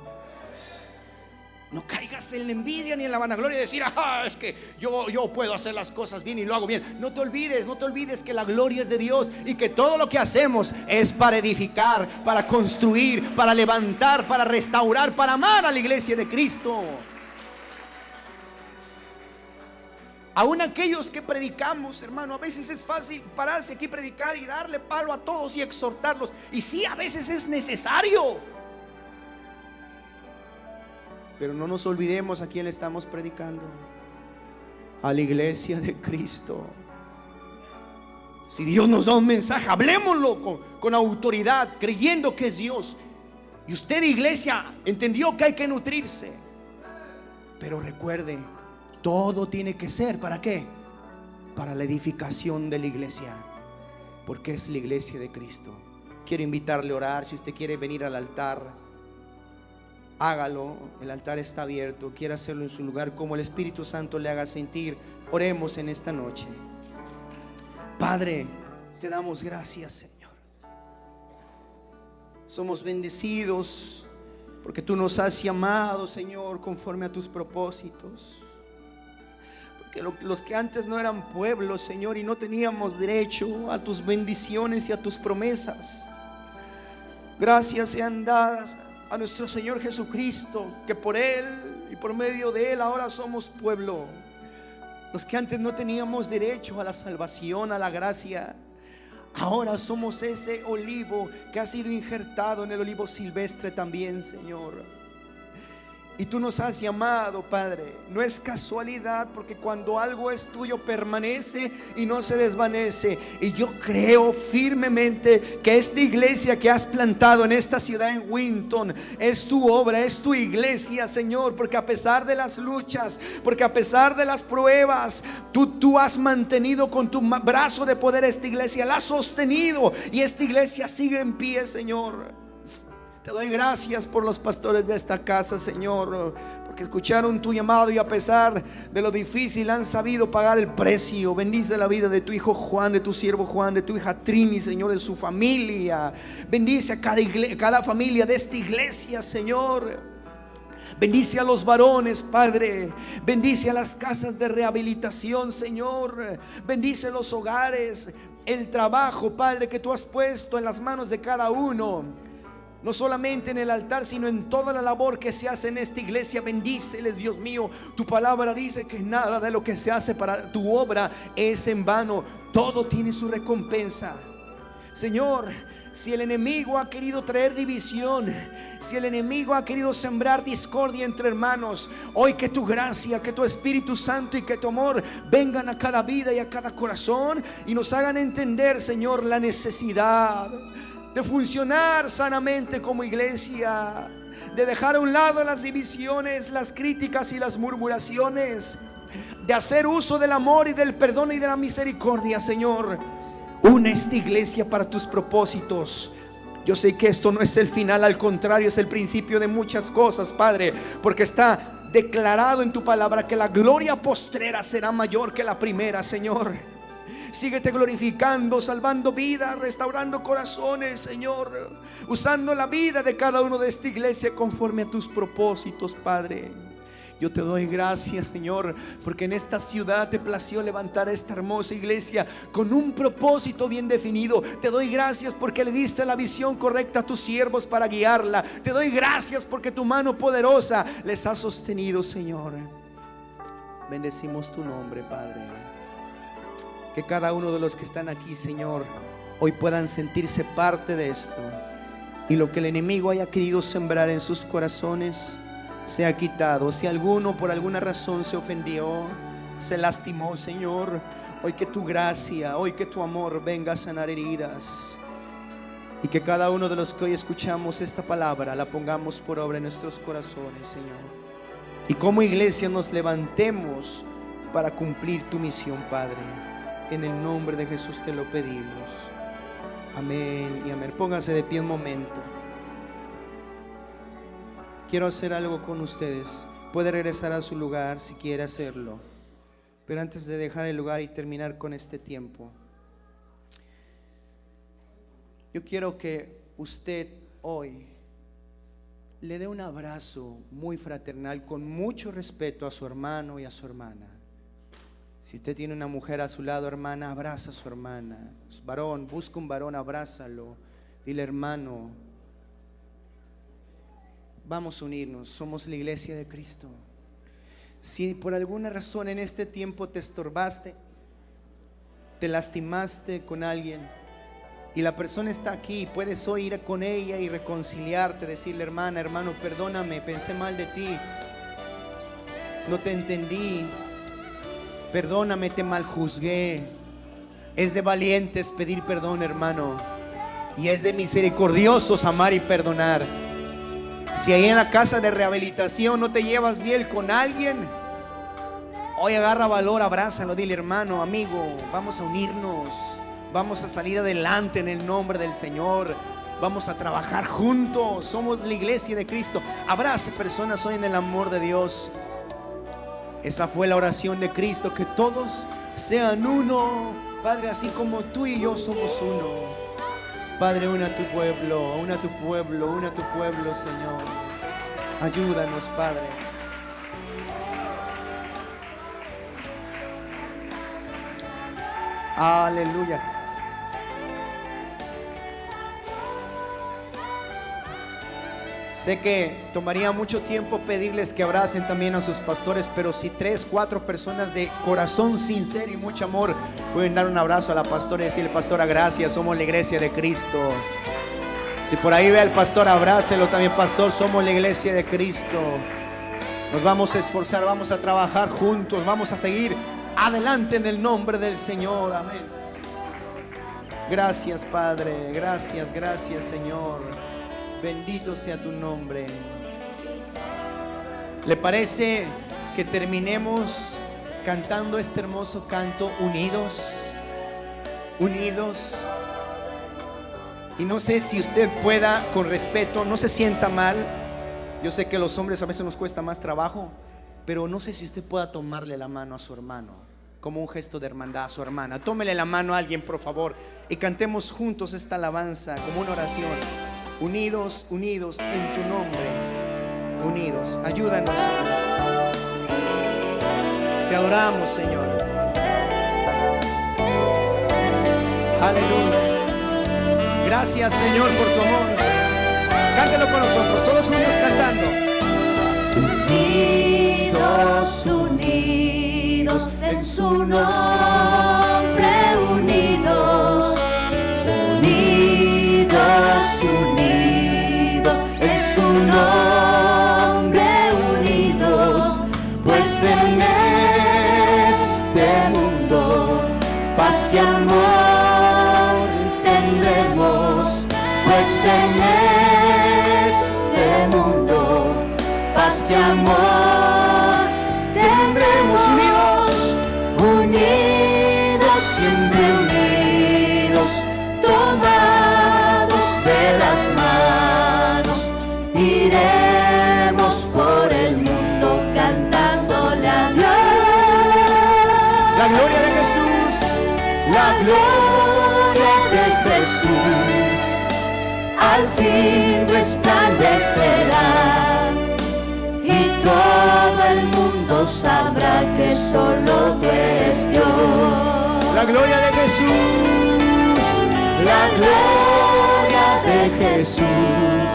No caigas caigas en la envidia ni en la vanagloria de decir, es que yo puedo hacer las cosas bien y lo hago bien. No te olvides que la gloria es de Dios y que todo lo que hacemos es para edificar, para construir, para levantar, para restaurar, para amar a la iglesia de Cristo. Aún aquellos que predicamos, hermano, a veces es fácil pararse aquí, predicar y darle palo a todos y exhortarlos. Y sí, a veces es necesario. Pero no nos olvidemos a quién le estamos predicando: a la iglesia de Cristo. Si Dios nos da un mensaje, hablémoslo con autoridad, creyendo que es Dios. Y usted, iglesia, entendió que hay que nutrirse. Pero recuerde, todo tiene que ser, ¿para qué? Para la edificación de la iglesia, porque es la iglesia de Cristo. Quiero invitarle a orar. Si usted quiere venir al altar, hágalo. El altar está abierto. Quiere hacerlo en su lugar, como el Espíritu Santo le haga sentir. Oremos en esta noche. Padre, te damos gracias, Señor. Somos bendecidos porque tú nos has llamado, Señor, conforme a tus propósitos. Que los que antes no eran pueblo, Señor, y no teníamos derecho a tus bendiciones y a tus promesas, gracias sean dadas a nuestro Señor Jesucristo, que por Él y por medio de Él ahora somos pueblo. Los que antes no teníamos derecho a la salvación, a la gracia, ahora somos ese olivo que ha sido injertado en el olivo silvestre también, Señor. Y tú nos has llamado, Padre. No es casualidad, porque cuando algo es tuyo permanece y no se desvanece. Y yo creo firmemente que esta iglesia que has plantado en esta ciudad, en Winton, es tu obra, es tu iglesia, Señor. Porque a pesar de las luchas, porque a pesar de las pruebas, tú has mantenido con tu brazo de poder esta iglesia, la has sostenido, y esta iglesia sigue en pie, Señor. Te doy gracias por los pastores de esta casa, Señor, porque escucharon tu llamado y a pesar de lo difícil han sabido pagar el precio. Bendice la vida de tu hijo Juan, de tu siervo Juan, de tu hija Trini, Señor, de su familia. Bendice a cada familia de esta iglesia, Señor. Bendice a los varones, Padre. Bendice a las casas de rehabilitación, Señor. Bendice los hogares, el trabajo, Padre, que tú has puesto en las manos de cada uno. No solamente en el altar, sino en toda la labor que se hace en esta iglesia. Bendíceles, Dios mío. Tu palabra dice que nada de lo que se hace para tu obra es en vano. Todo tiene su recompensa. Señor, si el enemigo ha querido traer división, si el enemigo ha querido sembrar discordia entre hermanos, hoy que tu gracia, que tu Espíritu Santo y que tu amor vengan a cada vida y a cada corazón y nos hagan entender, Señor, la necesidad de funcionar sanamente como iglesia, de dejar a un lado las divisiones, las críticas y las murmuraciones, de hacer uso del amor y del perdón y de la misericordia, Señor. Une esta iglesia para tus propósitos. Yo sé que esto no es el final, al contrario, es el principio de muchas cosas, Padre, porque está declarado en tu palabra que la gloria postrera será mayor que la primera, Señor. Síguete glorificando, salvando vidas, restaurando corazones, Señor, usando la vida de cada uno de esta iglesia conforme a tus propósitos, Padre. Yo te doy gracias, Señor, porque en esta ciudad te plació levantar esta hermosa iglesia con un propósito bien definido. Te doy gracias porque le diste la visión correcta a tus siervos para guiarla. Te doy gracias porque tu mano poderosa les ha sostenido, Señor. Bendecimos tu nombre, Padre. Que cada uno de los que están aquí, Señor, hoy puedan sentirse parte de esto, y lo que el enemigo haya querido sembrar en sus corazones sea quitado. Si alguno por alguna razón se ofendió, se lastimó, Señor, hoy que tu gracia, hoy que tu amor venga a sanar heridas, y que cada uno de los que hoy escuchamos esta palabra la pongamos por obra en nuestros corazones, Señor, y como iglesia nos levantemos para cumplir tu misión, Padre. En el nombre de Jesús te lo pedimos. Amén y amén. Pónganse de pie un momento. Quiero hacer algo con ustedes. Puede regresar a su lugar si quiere hacerlo. Pero antes de dejar el lugar y terminar con este tiempo, yo quiero que usted hoy le dé un abrazo muy fraternal, con mucho respeto a su hermano y a su hermana. Si usted tiene una mujer a su lado, hermana, abraza a su hermana. Varón, busca un varón, abrázalo. Dile, hermano, vamos a unirnos, somos la iglesia de Cristo. Si por alguna razón en este tiempo te estorbaste, te lastimaste con alguien y la persona está aquí, puedes hoy ir con ella y reconciliarte, decirle, hermana, hermano, perdóname, pensé mal de ti, no te entendí, perdóname, te maljuzgué. Es de valientes pedir perdón, hermano, y es de misericordiosos amar y perdonar. Si ahí en la casa de rehabilitación no te llevas bien con alguien, hoy agarra valor, abrázalo, dile, hermano, amigo, vamos a unirnos, vamos a salir adelante en el nombre del Señor, vamos a trabajar juntos, somos la iglesia de Cristo. Abrace personas hoy en el amor de Dios. Esa fue la oración de Cristo, que todos sean uno, Padre, así como tú y yo somos uno. Padre, una a tu pueblo, una a tu pueblo, una a tu pueblo, Señor. Ayúdanos, Padre. Aleluya. Sé que tomaría mucho tiempo pedirles que abracen también a sus pastores, pero si 3, 4 personas de corazón sincero y mucho amor pueden dar un abrazo a la pastora y decirle, pastora, gracias, somos la iglesia de Cristo. Si por ahí ve al pastor, abrácelo también, pastor, somos la iglesia de Cristo. Nos vamos a esforzar, vamos a trabajar juntos, vamos a seguir adelante en el nombre del Señor. Amén. Gracias, Padre, gracias, gracias, Señor. Bendito sea tu nombre. ¿Le parece que terminemos cantando este hermoso canto, unidos? Unidos. Y no sé si usted pueda, con respeto, no se sienta mal. Yo sé que a los hombres a veces nos cuesta más trabajo, pero no sé si usted pueda tomarle la mano a su hermano, como un gesto de hermandad a su hermana. Tómele la mano a alguien, por favor, y cantemos juntos esta alabanza como una oración. Unidos, unidos en tu nombre. Unidos. Ayúdanos, Señor. Te adoramos, Señor. Aleluya. Gracias, Señor, por tu amor. Cántelo con nosotros, todos juntos cantando. Unidos, unidos en su nombre, unidos, unidos, unidos en su nombre, unidos, pues en este mundo paz y amor tendremos, pues en este mundo paz y amor tendremos. Unidos, unidos, siempre unidos, tomados de las manos, iremos por el mundo cantándole a Dios. La gloria de Jesús, La gloria de Jesús al fin resplandecerá, y todo el mundo sabrá que solo tú eres Dios. la gloria de Jesús, La gloria de Jesús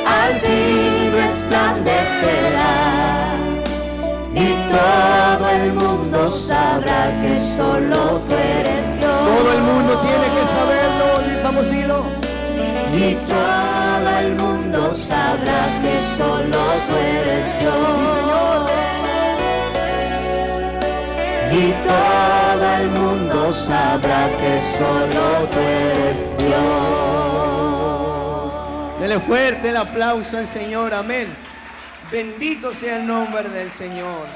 al fin resplandecerá, y todo el mundo sabrá que solo tú eres Dios. todo el mundo tiene que saberlo. Vamos a decirlo. Y todo el mundo sabrá que solo tú eres Dios. Sí, Señor. Y todo el mundo sabrá que solo tú eres Dios. Dele fuerte el aplauso al Señor. Amén. Bendito sea el nombre del Señor.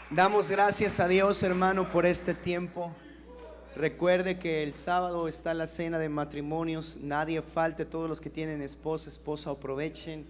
Damos gracias a Dios, hermano, por este tiempo. Recuerde que el sábado está la cena de matrimonios. Nadie falte, todos los que tienen esposa, aprovechen.